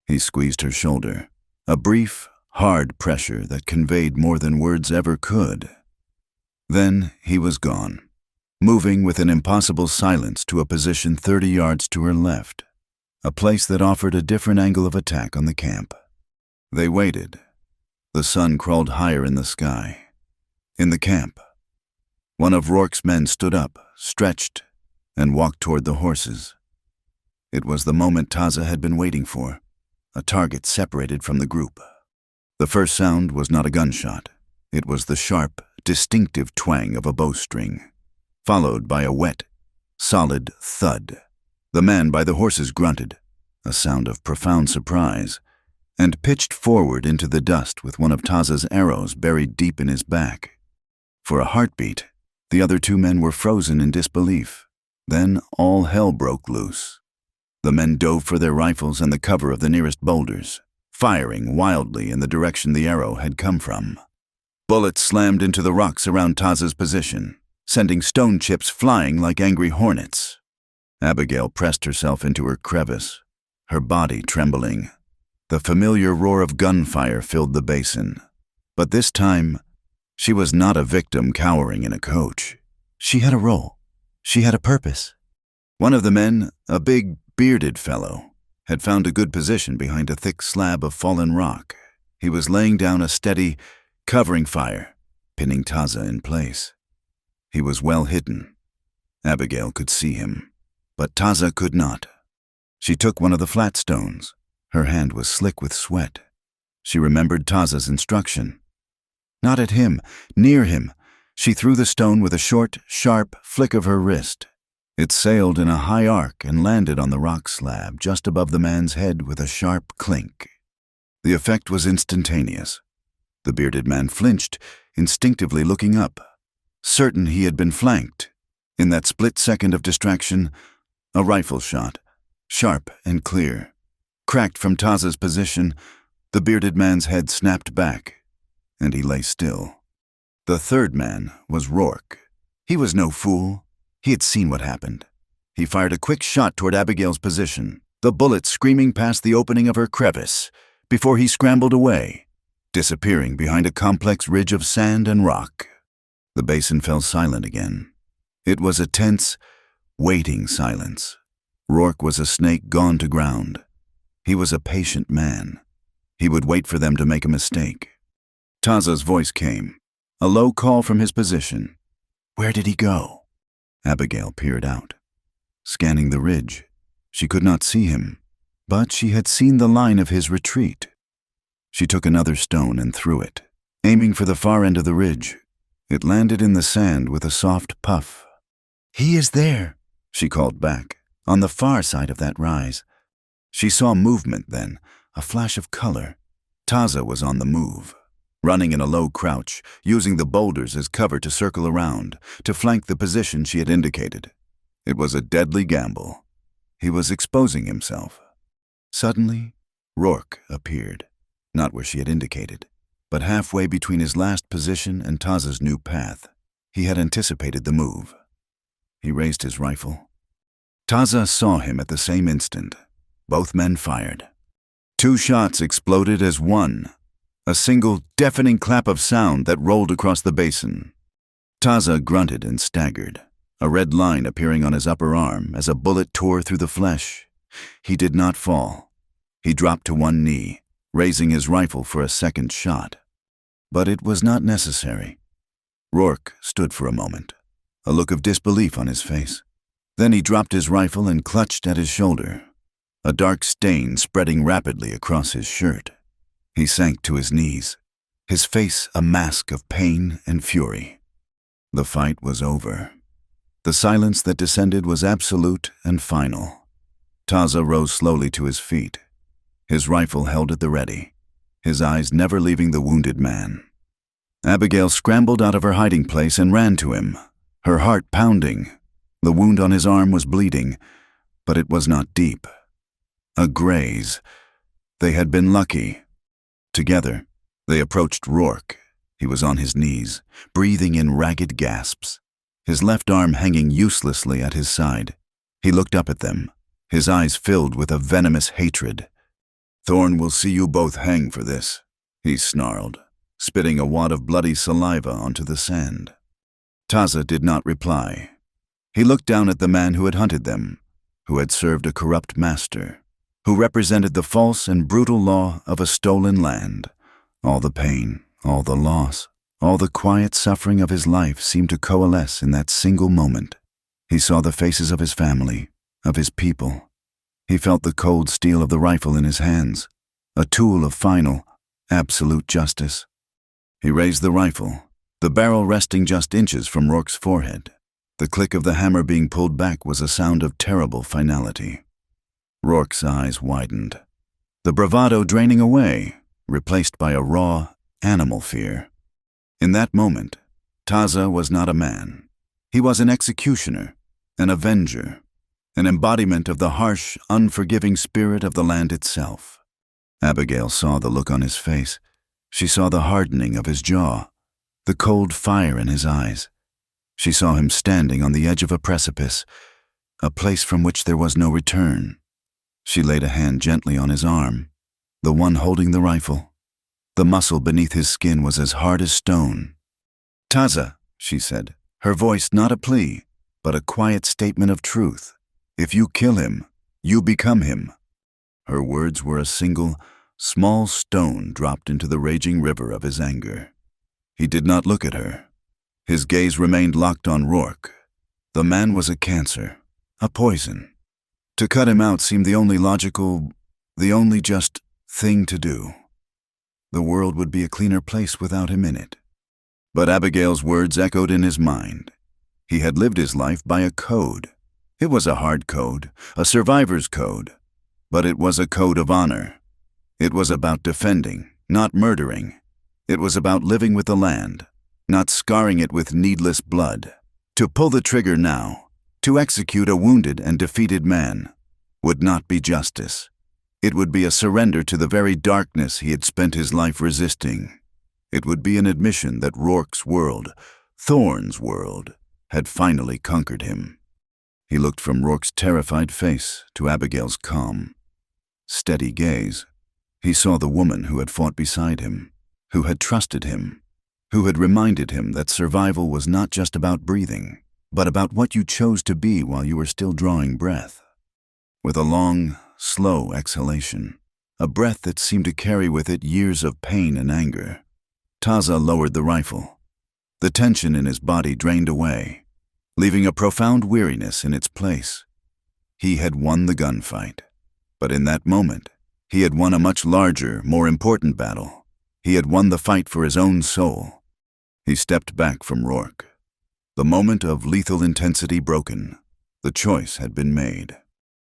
He squeezed her shoulder, a brief, hard pressure that conveyed more than words ever could. Then he was gone, moving with an impossible silence to a position 30 yards to her left, a place that offered a different angle of attack on the camp. They waited. The sun crawled higher in the sky. In the camp, one of Rourke's men stood up, stretched, and walked toward the horses. It was the moment Taza had been waiting for, a target separated from the group. The first sound was not a gunshot. It was the sharp, distinctive twang of a bowstring, followed by a wet, solid thud. The man by the horses grunted, a sound of profound surprise, and pitched forward into the dust with one of Taza's arrows buried deep in his back. For a heartbeat, the other two men were frozen in disbelief. Then all hell broke loose. The men dove for their rifles and the cover of the nearest boulders, firing wildly in the direction the arrow had come from. Bullets slammed into the rocks around Taza's position, sending stone chips flying like angry hornets. Abigail pressed herself into her crevice, her body trembling. The familiar roar of gunfire filled the basin. But this time, she was not a victim cowering in a coach. She had a role. She had a purpose. One of the men, a big, bearded fellow, had found a good position behind a thick slab of fallen rock. He was laying down a steady, covering fire, pinning Taza in place. He was well hidden. Abigail could see him, but Taza could not. She took one of the flat stones. Her hand was slick with sweat. She remembered Taza's instruction. Not at him, near him. She threw the stone with a short, sharp flick of her wrist. It sailed in a high arc and landed on the rock slab just above the man's head with a sharp clink. The effect was instantaneous. The bearded man flinched, instinctively looking up, certain he had been flanked. In that split second of distraction, a rifle shot, sharp and clear, cracked from Taza's position. The bearded man's head snapped back, and he lay still. The third man was Rourke. He was no fool. He had seen what happened. He fired a quick shot toward Abigail's position, the bullet screaming past the opening of her crevice, before he scrambled away, disappearing behind a complex ridge of sand and rock. The basin fell silent again. It was a tense, waiting silence. Rourke was a snake gone to ground. He was a patient man. He would wait for them to make a mistake. Taza's voice came, a low call from his position. Where did he go? Abigail peered out. Scanning the ridge, she could not see him, but she had seen the line of his retreat. She took another stone and threw it, aiming for the far end of the ridge. It landed in the sand with a soft puff. He is there, she called back, on the far side of that rise. She saw movement then, a flash of color. Taza was on the move, running in a low crouch, using the boulders as cover to circle around, to flank the position she had indicated. It was a deadly gamble. He was exposing himself. Suddenly, Rourke appeared, not where she had indicated, but halfway between his last position and Taza's new path. He had anticipated the move. He raised his rifle. Taza saw him at the same instant. Both men fired. 2 shots exploded as one, a single deafening clap of sound that rolled across the basin. Taza grunted and staggered, a red line appearing on his upper arm as a bullet tore through the flesh. He did not fall. He dropped to one knee, raising his rifle for a second shot. But it was not necessary. Rourke stood for a moment, a look of disbelief on his face. Then he dropped his rifle and clutched at his shoulder. a dark stain spreading rapidly across his shirt. He sank to his knees, his face a mask of pain and fury. The fight was over. The silence that descended was absolute and final. Taza rose slowly to his feet, his rifle held at the ready, his eyes never leaving the wounded man. Abigail scrambled out of her hiding place and ran to him, her heart pounding. The wound on his arm was bleeding, but it was not deep. A graze. They had been lucky. Together, they approached Rourke. He was on his knees, breathing in ragged gasps, his left arm hanging uselessly at his side. He looked up at them, his eyes filled with a venomous hatred. "Thorn will see you both hang for this," he snarled, spitting a wad of bloody saliva onto the sand. Taza did not reply. He looked down at the man who had hunted them, who had served a corrupt master, who represented the false and brutal law of a stolen land. All the pain, all the loss, all the quiet suffering of his life seemed to coalesce in that single moment. He saw the faces of his family, of his people. He felt the cold steel of the rifle in his hands, a tool of final, absolute justice. He raised the rifle, the barrel resting just inches from Rourke's forehead. The click of the hammer being pulled back was a sound of terrible finality. Rourke's eyes widened, the bravado draining away, replaced by a raw, animal fear. In that moment, Taza was not a man. He was an executioner, an avenger, an embodiment of the harsh, unforgiving spirit of the land itself. Abigail saw the look on his face. She saw the hardening of his jaw, the cold fire in his eyes. She saw him standing on the edge of a precipice, a place from which there was no return. She laid a hand gently on his arm, the one holding the rifle. The muscle beneath his skin was as hard as stone. "Taza," she said, her voice not a plea, but a quiet statement of truth. "If you kill him, you become him." Her words were a single, small stone dropped into the raging river of his anger. He did not look at her. His gaze remained locked on Rourke. The man was a cancer, a poison. To cut him out seemed the only logical, the only just thing to do. The world would be a cleaner place without him in it. But Abigail's words echoed in his mind. He had lived his life by a code. It was a hard code, a survivor's code, but it was a code of honor. It was about defending, not murdering. It was about living with the land, not scarring it with needless blood. To pull the trigger now, to execute a wounded and defeated man, would not be justice. It would be a surrender to the very darkness he had spent his life resisting. It would be an admission that Rourke's world, Thorn's world, had finally conquered him. He looked from Rourke's terrified face to Abigail's calm, steady gaze. He saw the woman who had fought beside him, who had trusted him, who had reminded him that survival was not just about breathing, but about what you chose to be while you were still drawing breath. With a long, slow exhalation, a breath that seemed to carry with it years of pain and anger, Taza lowered the rifle. The tension in his body drained away, leaving a profound weariness in its place. He had won the gunfight, but in that moment, he had won a much larger, more important battle. He had won the fight for his own soul. He stepped back from Rourke. The moment of lethal intensity broken. The choice had been made.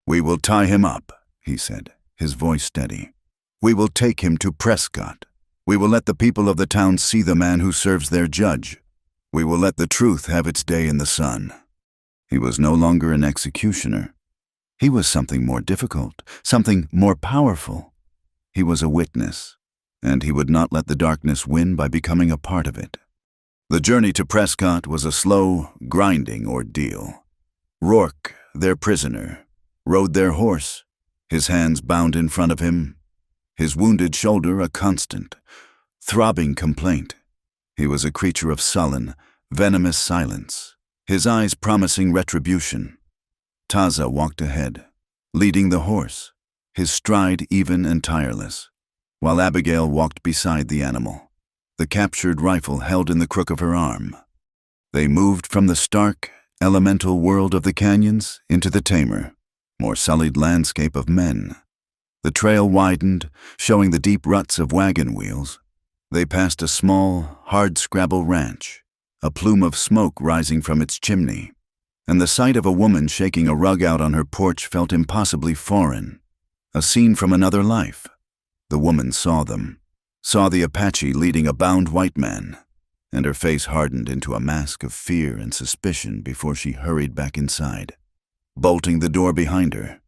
"We will tie him up," he said, his voice steady. "We will take him to Prescott. We will let the people of the town see the man who serves their judge. We will let the truth have its day in the sun." He was no longer an executioner. He was something more difficult, something more powerful. He was a witness, and he would not let the darkness win by becoming a part of it. The journey to Prescott was a slow, grinding ordeal. Rourke, their prisoner, rode their horse, his hands bound in front of him, his wounded shoulder a constant, throbbing complaint. He was a creature of sullen, venomous silence, his eyes promising retribution. Taza walked ahead, leading the horse, his stride even and tireless, while Abigail walked beside the animal, the captured rifle held in the crook of her arm. They moved from the stark, elemental world of the canyons into the tamer, more sullied landscape of men. The trail widened, showing the deep ruts of wagon wheels. They passed a small, hard-scrabble ranch, a plume of smoke rising from its chimney, and the sight of a woman shaking a rug out on her porch felt impossibly foreign, a scene from another life. The woman saw them, saw the Apache leading a bound white man, and her face hardened into a mask of fear and suspicion before she hurried back inside, bolting the door behind her.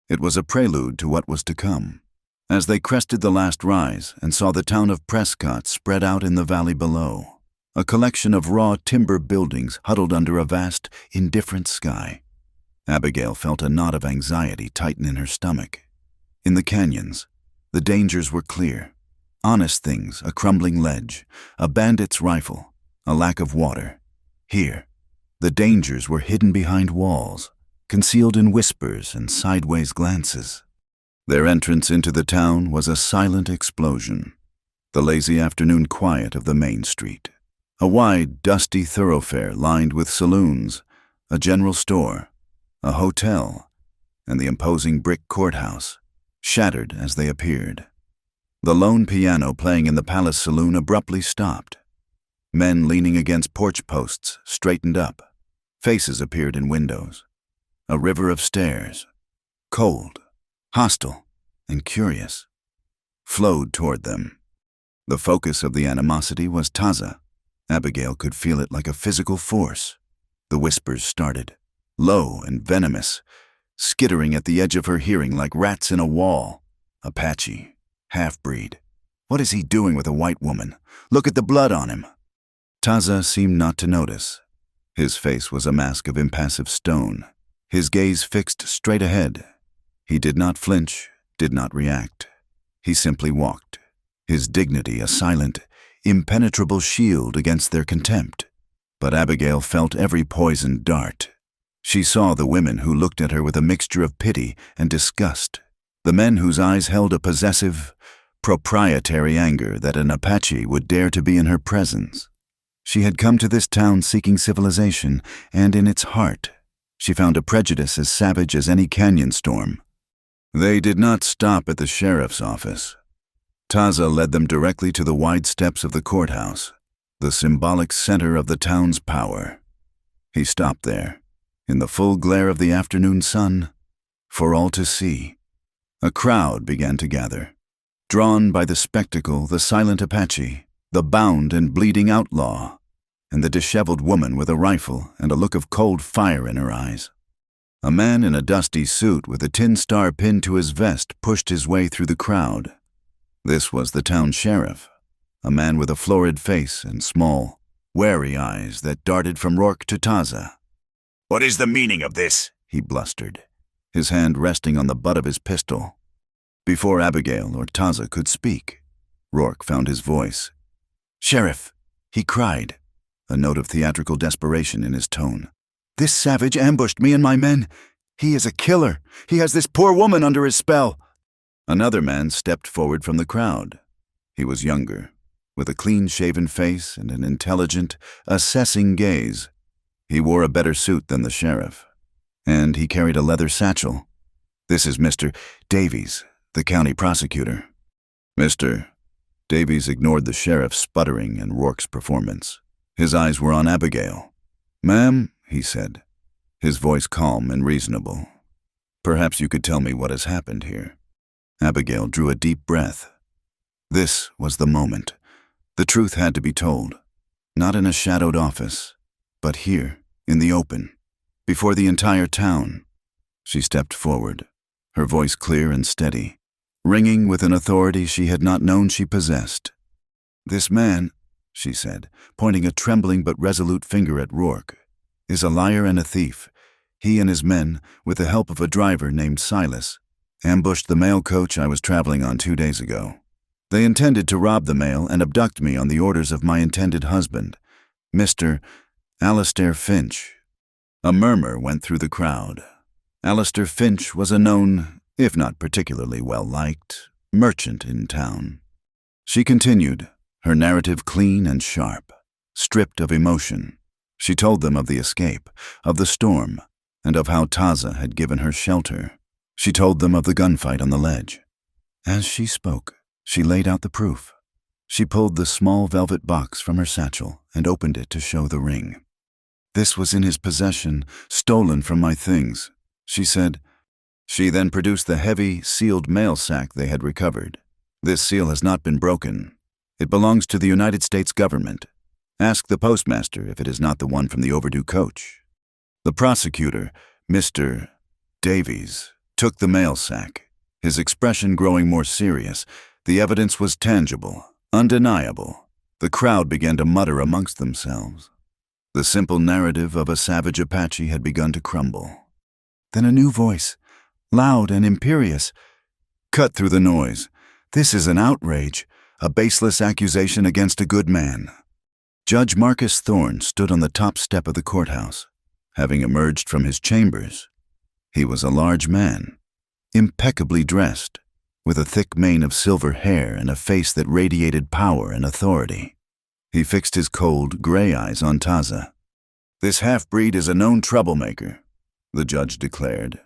It was a prelude to what was to come. As they crested the last rise and saw the town of Prescott spread out in the valley below, a collection of raw timber buildings huddled under a vast, indifferent sky, Abigail felt a knot of anxiety tighten in her stomach. In the canyons, the dangers were clear. Honest things, a crumbling ledge, a bandit's rifle, a lack of water. Here, the dangers were hidden behind walls, concealed in whispers and sideways glances. Their entrance into the town was a silent explosion, the lazy afternoon quiet of the main street. A wide, dusty thoroughfare lined with saloons, a general store, a hotel, and the imposing brick courthouse, shattered as they appeared. The lone piano playing in the palace saloon abruptly stopped. Men leaning against porch posts straightened up. Faces appeared in windows. A river of stares, cold, hostile, and curious, flowed toward them. The focus of the animosity was Taza. Abigail could feel it like a physical force. The whispers started, low and venomous, skittering at the edge of her hearing like rats in a wall. Apache, half-breed. What is he doing with a white woman? Look at the blood on him. Taza seemed not to notice. His face was a mask of impassive stone, his gaze fixed straight ahead. He did not flinch, did not react. He simply walked, his dignity a silent, impenetrable shield against their contempt. But Abigail felt every poisoned dart. She saw the women who looked at her with a mixture of pity and disgust, the men whose eyes held a possessive, proprietary anger that an Apache would dare to be in her presence. She had come to this town seeking civilization, and in its heart, she found a prejudice as savage as any canyon storm. They did not stop at the sheriff's office. Taza led them directly to the wide steps of the courthouse, the symbolic center of the town's power. He stopped there, in the full glare of the afternoon sun, for all to see. A crowd began to gather, drawn by the spectacle, the silent Apache, the bound and bleeding outlaw, and the disheveled woman with a rifle and a look of cold fire in her eyes. A man in a dusty suit with a tin star pinned to his vest pushed his way through the crowd. This was the town sheriff, a man with a florid face and small, wary eyes that darted from Rourke to Taza. "What is the meaning of this?" he blustered, his hand resting on the butt of his pistol. Before Abigail or Taza could speak, Rourke found his voice. "Sheriff," he cried, a note of theatrical desperation in his tone. "This savage ambushed me and my men. He is a killer. He has this poor woman under his spell." Another man stepped forward from the crowd. He was younger, with a clean-shaven face and an intelligent, assessing gaze. He wore a better suit than the sheriff, and he carried a leather satchel. "This is Mr. Davies, the county prosecutor." "Mr." Davies ignored the sheriff's sputtering and Rourke's performance. His eyes were on Abigail. "Ma'am," he said, his voice calm and reasonable, "perhaps you could tell me what has happened here." Abigail drew a deep breath. This was the moment. The truth had to be told, not in a shadowed office, but here, in the open, before the entire town. She stepped forward, her voice clear and steady, ringing with an authority she had not known she possessed. "This man," she said, pointing a trembling but resolute finger at Rourke, "is a liar and a thief. He and his men, with the help of a driver named Silas, ambushed the mail coach I was traveling on 2 days ago. They intended to rob the mail and abduct me on the orders of my intended husband, Mr. Alistair Finch." A murmur went through the crowd. Alistair Finch was a known, if not particularly well-liked, merchant in town. She continued, her narrative clean and sharp, stripped of emotion. She told them of the escape, of the storm, and of how Taza had given her shelter. She told them of the gunfight on the ledge. As she spoke, she laid out the proof. She pulled the small velvet box from her satchel and opened it to show the ring. "This was in his possession, stolen from my things," she said. She then produced the heavy, sealed mail sack they had recovered. "This seal has not been broken. It belongs to the United States government. Ask the postmaster if it is not the one from the overdue coach." The prosecutor, Mr. Davies, took the mail sack, his expression growing more serious. The evidence was tangible, undeniable. The crowd began to mutter amongst themselves. The simple narrative of a savage Apache had begun to crumble. Then a new voice, loud and imperious, cut through the noise. "This is an outrage, a baseless accusation against a good man." Judge Marcus Thorne stood on the top step of the courthouse, having emerged from his chambers. He was a large man, impeccably dressed, with a thick mane of silver hair and a face that radiated power and authority. He fixed his cold, gray eyes on Taza. "This half-breed is a known troublemaker," the judge declared,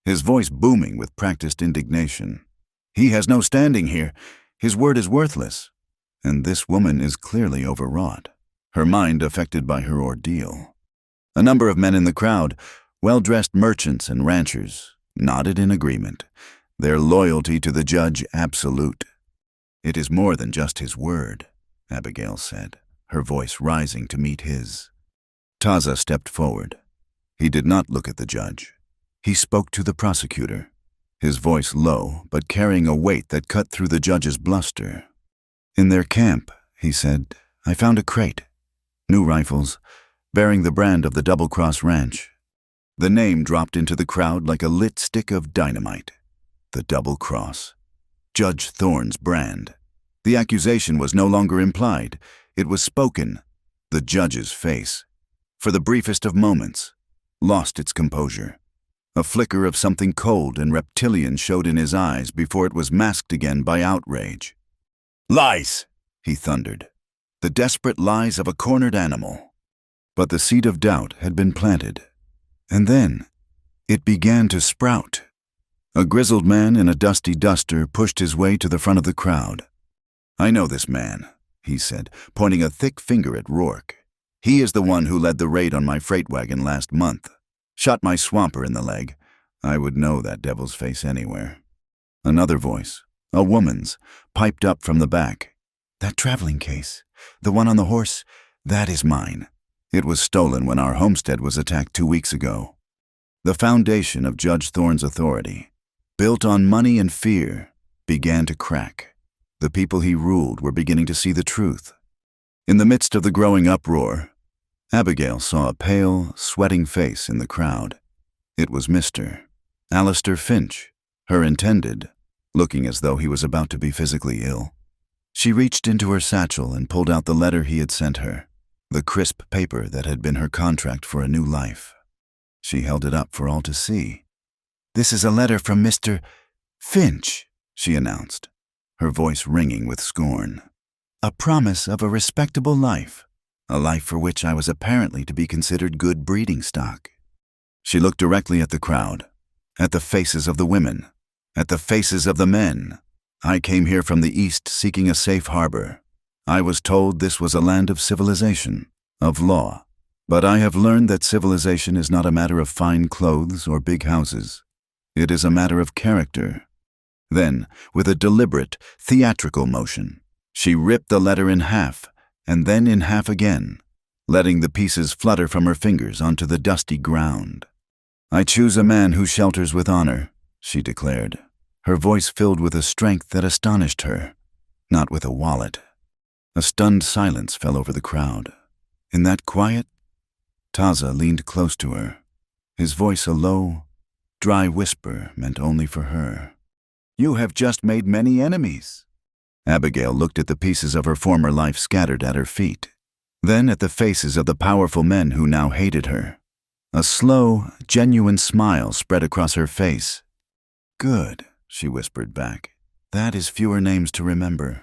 his voice booming with practiced indignation. "He has no standing here. His word is worthless." And this woman is clearly overwrought, her mind affected by her ordeal. A number of men in the crowd, well-dressed merchants and ranchers, nodded in agreement, their loyalty to the judge absolute. "It is more than just his word," Abigail said, her voice rising to meet his. Taza stepped forward. He did not look at the judge. He spoke to the prosecutor, his voice low but carrying a weight that cut through the judge's bluster. "In their camp," he said, "I found a crate. New rifles, bearing the brand of the Double Cross Ranch." The name dropped into the crowd like a lit stick of dynamite. The Double Cross. Judge Thorne's brand. The accusation was no longer implied. It was spoken. The judge's face, for the briefest of moments, lost its composure. A flicker of something cold and reptilian showed in his eyes before it was masked again by outrage. "Lies!" he thundered. The desperate lies of a cornered animal. But the seed of doubt had been planted. And then it began to sprout. A grizzled man in a dusty duster pushed his way to the front of the crowd. "I know this man," he said, pointing a thick finger at Rourke. "He is the one who led the raid on my freight wagon last month. Shot my swamper in the leg. I would know that devil's face anywhere." Another voice, a woman's, piped up from the back. "That traveling case, the one on the horse, that is mine. It was stolen when our homestead was attacked 2 weeks ago." The foundation of Judge Thorne's authority, built on money and fear, began to crack. The people he ruled were beginning to see the truth. In the midst of the growing uproar, Abigail saw a pale, sweating face in the crowd. It was Mr. Alistair Finch, her intended, looking as though he was about to be physically ill. She reached into her satchel and pulled out the letter he had sent her, the crisp paper that had been her contract for a new life. She held it up for all to see. "This is a letter from Mr. Finch," she announced, her voice ringing with scorn. "A promise of a respectable life. A life for which I was apparently to be considered good breeding stock." She looked directly at the crowd, at the faces of the women, at the faces of the men. "I came here from the east seeking a safe harbor. I was told this was a land of civilization, of law. But I have learned that civilization is not a matter of fine clothes or big houses. It is a matter of character." Then, with a deliberate, theatrical motion, she ripped the letter in half, and then in half again, letting the pieces flutter from her fingers onto the dusty ground. "I choose a man who shelters with honor," she declared, her voice filled with a strength that astonished her, not with a wallet. A stunned silence fell over the crowd. In that quiet, Taza leaned close to her, his voice a low, dry whisper meant only for her. "You have just made many enemies." Abigail looked at the pieces of her former life scattered at her feet, then at the faces of the powerful men who now hated her. A slow, genuine smile spread across her face. "Good," she whispered back. "That is fewer names to remember."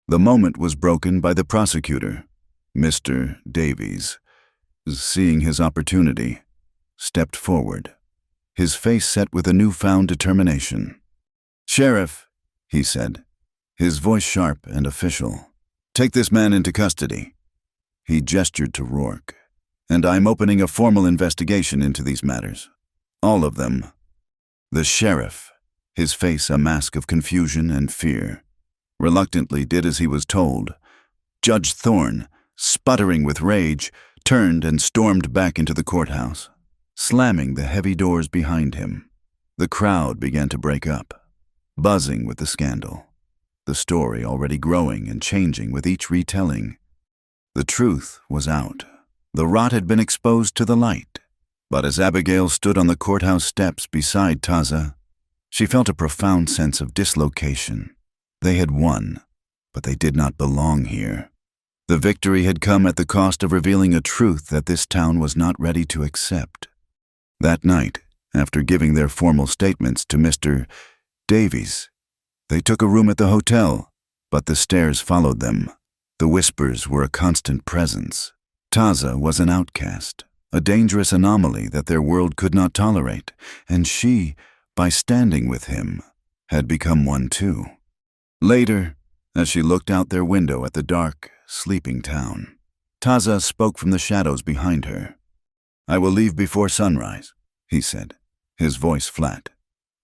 The moment was broken by the prosecutor, Mr. Davies, seeing his opportunity, stepped forward, his face set with a newfound determination. "Sheriff," he said, his voice sharp and official, "take this man into custody." He gestured to Rourke. "And I'm opening a formal investigation into these matters. All of them." The sheriff, his face a mask of confusion and fear, reluctantly did as he was told. Judge Thorne, sputtering with rage, turned and stormed back into the courthouse, slamming the heavy doors behind him. The crowd began to break up, buzzing with the scandal, the story already growing and changing with each retelling. The truth was out. The rot had been exposed to the light. But as Abigail stood on the courthouse steps beside Taza, she felt a profound sense of dislocation. They had won, but they did not belong here. The victory had come at the cost of revealing a truth that this town was not ready to accept. That night, after giving their formal statements to Mr. Davies, they took a room at the hotel, but the stares followed them. The whispers were a constant presence. Taza was an outcast, a dangerous anomaly that their world could not tolerate, and she, by standing with him, had become one too. Later, as she looked out their window at the dark, sleeping town, Taza spoke from the shadows behind her. "I will leave before sunrise," he said, his voice flat.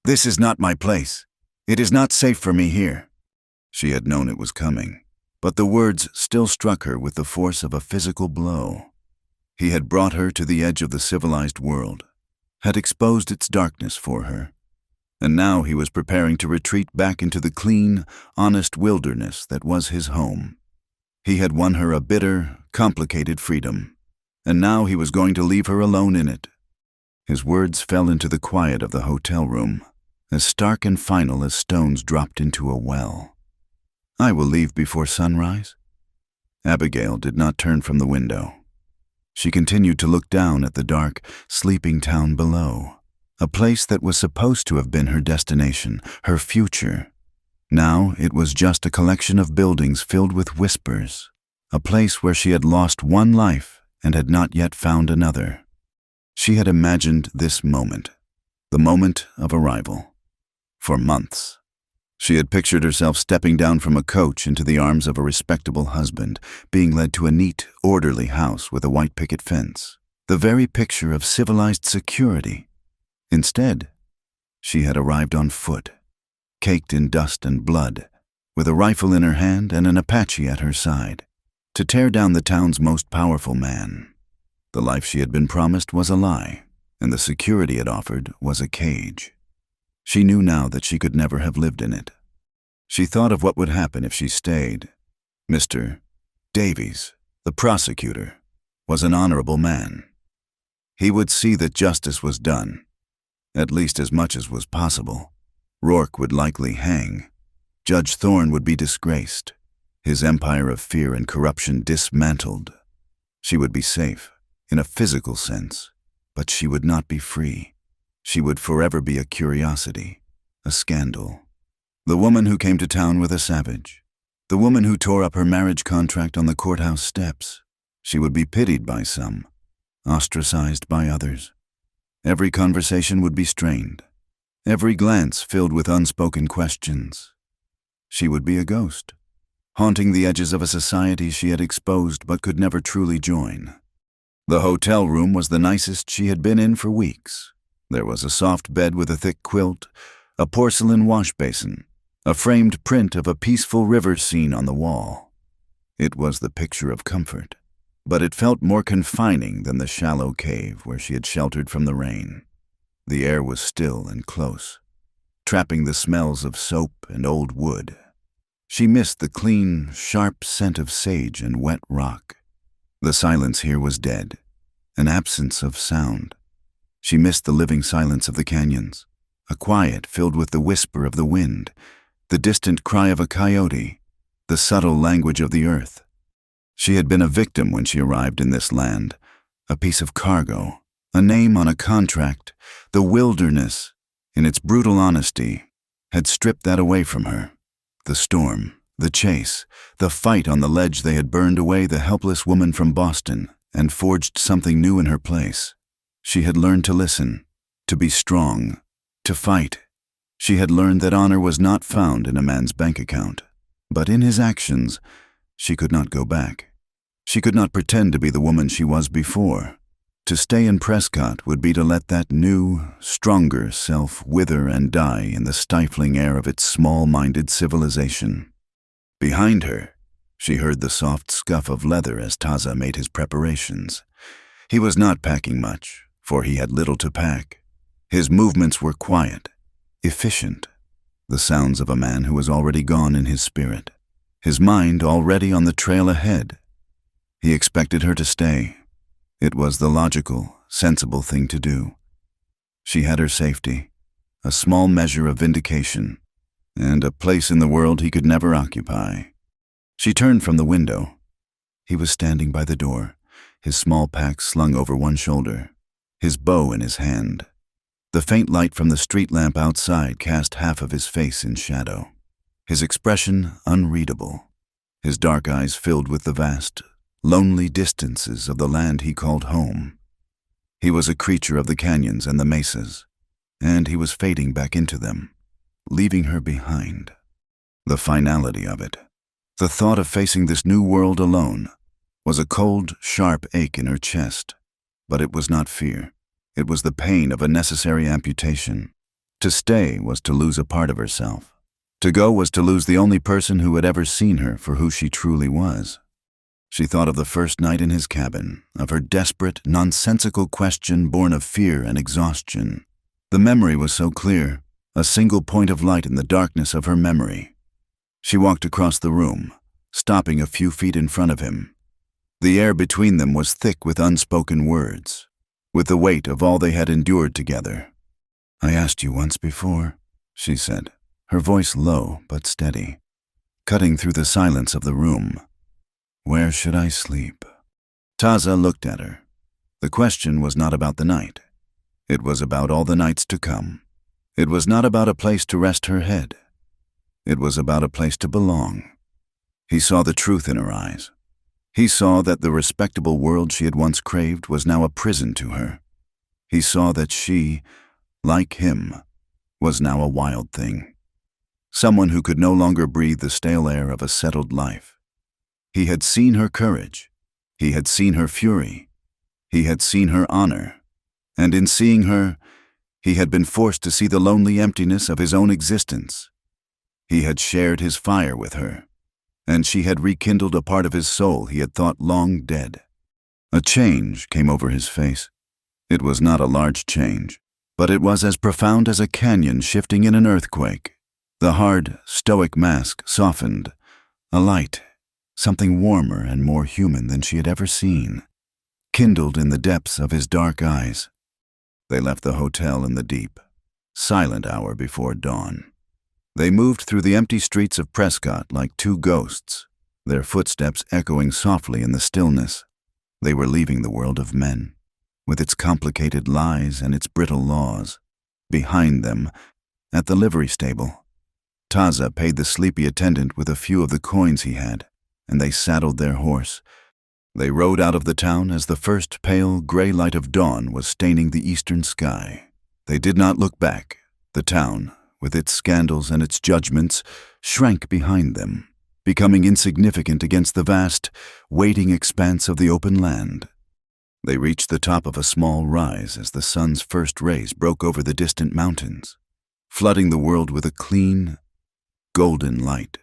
"This is not my place. It is not safe for me here." She had known it was coming, but the words still struck her with the force of a physical blow. He had brought her to the edge of the civilized world, had exposed its darkness for her, and now he was preparing to retreat back into the clean, honest wilderness that was his home. He had won her a bitter, complicated freedom, and now he was going to leave her alone in it. His words fell into the quiet of the hotel room, as stark and final as stones dropped into a well. "I will leave before sunrise." Abigail did not turn from the window. She continued to look down at the dark, sleeping town below, a place that was supposed to have been her destination, her future. Now it was just a collection of buildings filled with whispers, a place where she had lost one life and had not yet found another. She had imagined this moment, the moment of arrival, for months. She had pictured herself stepping down from a coach into the arms of a respectable husband, being led to a neat, orderly house with a white picket fence, the very picture of civilized security. Instead, she had arrived on foot, caked in dust and blood, with a rifle in her hand and an Apache at her side, to tear down the town's most powerful man. The life she had been promised was a lie, and the security it offered was a cage. She knew now that she could never have lived in it. She thought of what would happen if she stayed. Mr. Davies, the prosecutor, was an honorable man. He would see that justice was done, at least as much as was possible. Rourke would likely hang. Judge Thorne would be disgraced, his empire of fear and corruption dismantled. She would be safe, in a physical sense, but she would not be free. She would forever be a curiosity, a scandal. The woman who came to town with a savage, the woman who tore up her marriage contract on the courthouse steps. She would be pitied by some, ostracized by others. Every conversation would be strained, every glance filled with unspoken questions. She would be a ghost, haunting the edges of a society she had exposed but could never truly join. The hotel room was the nicest she had been in for weeks. There was a soft bed with a thick quilt, a porcelain wash basin, a framed print of a peaceful river scene on the wall. It was the picture of comfort, but it felt more confining than the shallow cave where she had sheltered from the rain. The air was still and close, trapping the smells of soap and old wood. She missed the clean, sharp scent of sage and wet rock. The silence here was dead, an absence of sound. She missed the living silence of the canyons, a quiet filled with the whisper of the wind, the distant cry of a coyote, the subtle language of the earth. She had been a victim when she arrived in this land, a piece of cargo, a name on a contract. The wilderness, in its brutal honesty, had stripped that away from her. The storm, the chase, the fight on the ledge, they had burned away the helpless woman from Boston and forged something new in her place. She had learned to listen, to be strong, to fight. She had learned that honor was not found in a man's bank account, but in his actions. She could not go back. She could not pretend to be the woman she was before. To stay in Prescott would be to let that new, stronger self wither and die in the stifling air of its small-minded civilization. Behind her, she heard the soft scuff of leather as Taza made his preparations. He was not packing much, for he had little to pack. His movements were quiet, efficient, the sounds of a man who was already gone in his spirit, his mind already on the trail ahead. He expected her to stay. It was the logical, sensible thing to do. She had her safety, a small measure of vindication, and a place in the world he could never occupy. She turned from the window. He was standing by the door, his small pack slung over one shoulder, his bow in his hand. The faint light from the street lamp outside cast half of his face in shadow, his expression unreadable, his dark eyes filled with the vast, lonely distances of the land he called home. He was a creature of the canyons and the mesas, and he was fading back into them, leaving her behind. The finality of it, the thought of facing this new world alone, was a cold, sharp ache in her chest. But it was not fear. It was the pain of a necessary amputation. To stay was to lose a part of herself. To go was to lose the only person who had ever seen her for who she truly was. She thought of the first night in his cabin, of her desperate, nonsensical question born of fear and exhaustion. The memory was so clear, a single point of light in the darkness of her memory. She walked across the room, stopping a few feet in front of him. The air between them was thick with unspoken words, with the weight of all they had endured together. "I asked you once before," she said, her voice low but steady, cutting through the silence of the room. "Where should I sleep?" Taza looked at her. The question was not about the night. It was about all the nights to come. It was not about a place to rest her head. It was about a place to belong. He saw the truth in her eyes. He saw that the respectable world she had once craved was now a prison to her. He saw that she, like him, was now a wild thing. Someone who could no longer breathe the stale air of a settled life. He had seen her courage. He had seen her fury. He had seen her honor. And in seeing her, he had been forced to see the lonely emptiness of his own existence. He had shared his fire with her, and she had rekindled a part of his soul he had thought long dead. A change came over his face. It was not a large change, but it was as profound as a canyon shifting in an earthquake. The hard, stoic mask softened. A light, something warmer and more human than she had ever seen, kindled in the depths of his dark eyes. They left the hotel in the deep, silent hour before dawn. They moved through the empty streets of Prescott like two ghosts, their footsteps echoing softly in the stillness. They were leaving the world of men, with its complicated lies and its brittle laws. Behind them, at the livery stable, Taza paid the sleepy attendant with a few of the coins he had, and they saddled their horse. They rode out of the town as the first pale, gray light of dawn was staining the eastern sky. They did not look back. The town, with its scandals and its judgments, shrank behind them, becoming insignificant against the vast, waiting expanse of the open land. They reached the top of a small rise as the sun's first rays broke over the distant mountains, flooding the world with a clean, golden light.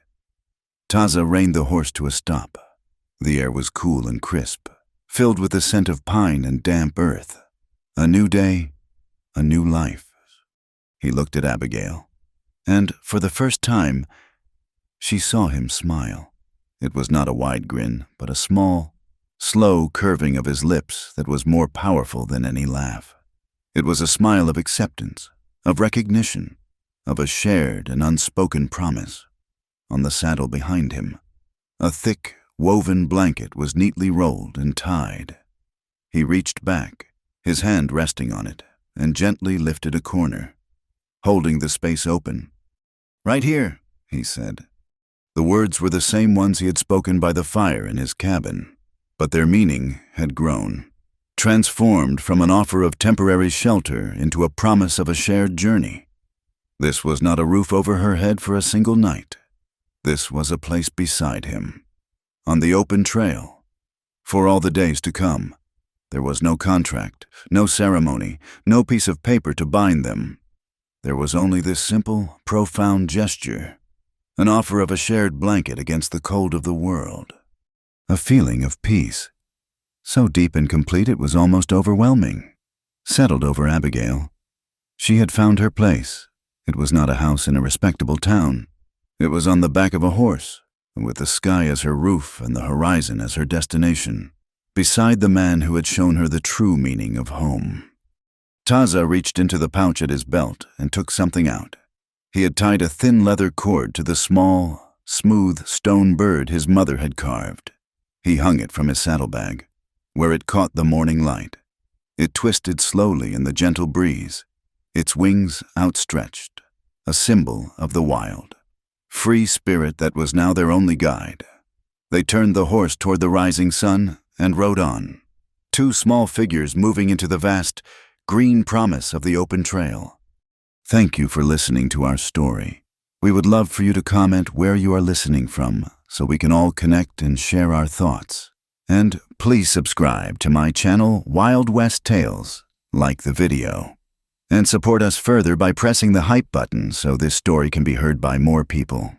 Taza reined the horse to a stop. The air was cool and crisp, filled with the scent of pine and damp earth. A new day, a new life. He looked at Abigail, and for the first time, she saw him smile. It was not a wide grin, but a small, slow curving of his lips that was more powerful than any laugh. It was a smile of acceptance, of recognition, of a shared and unspoken promise. On the saddle behind him, a thick, woven blanket was neatly rolled and tied. He reached back, his hand resting on it, and gently lifted a corner, holding the space open. "Right here," he said. The words were the same ones he had spoken by the fire in his cabin, but their meaning had grown. transformed from an offer of temporary shelter into a promise of a shared journey. This was not a roof over her head for a single night. This was a place beside him, on the open trail, for all the days to come. There was no contract, no ceremony, no piece of paper to bind them. There was only this simple, profound gesture, an offer of a shared blanket against the cold of the world. A feeling of peace, so deep and complete it was almost overwhelming, settled over Abigail. She had found her place. It was not a house in a respectable town. It was on the back of a horse, with the sky as her roof and the horizon as her destination, beside the man who had shown her the true meaning of home. Taza reached into the pouch at his belt and took something out. He had tied a thin leather cord to the small, smooth stone bird his mother had carved. He hung it from his saddlebag, where it caught the morning light. It twisted slowly in the gentle breeze, its wings outstretched, a symbol of the wild, free spirit that was now their only guide. They turned the horse toward the rising sun and rode on, two small figures moving into the vast, green promise of the open trail. Thank you for listening to our story. We would love for you to comment where you are listening from so we can all connect and share our thoughts. And please subscribe to my channel, Wild West Tales, like the video, and support us further by pressing the hype button so this story can be heard by more people.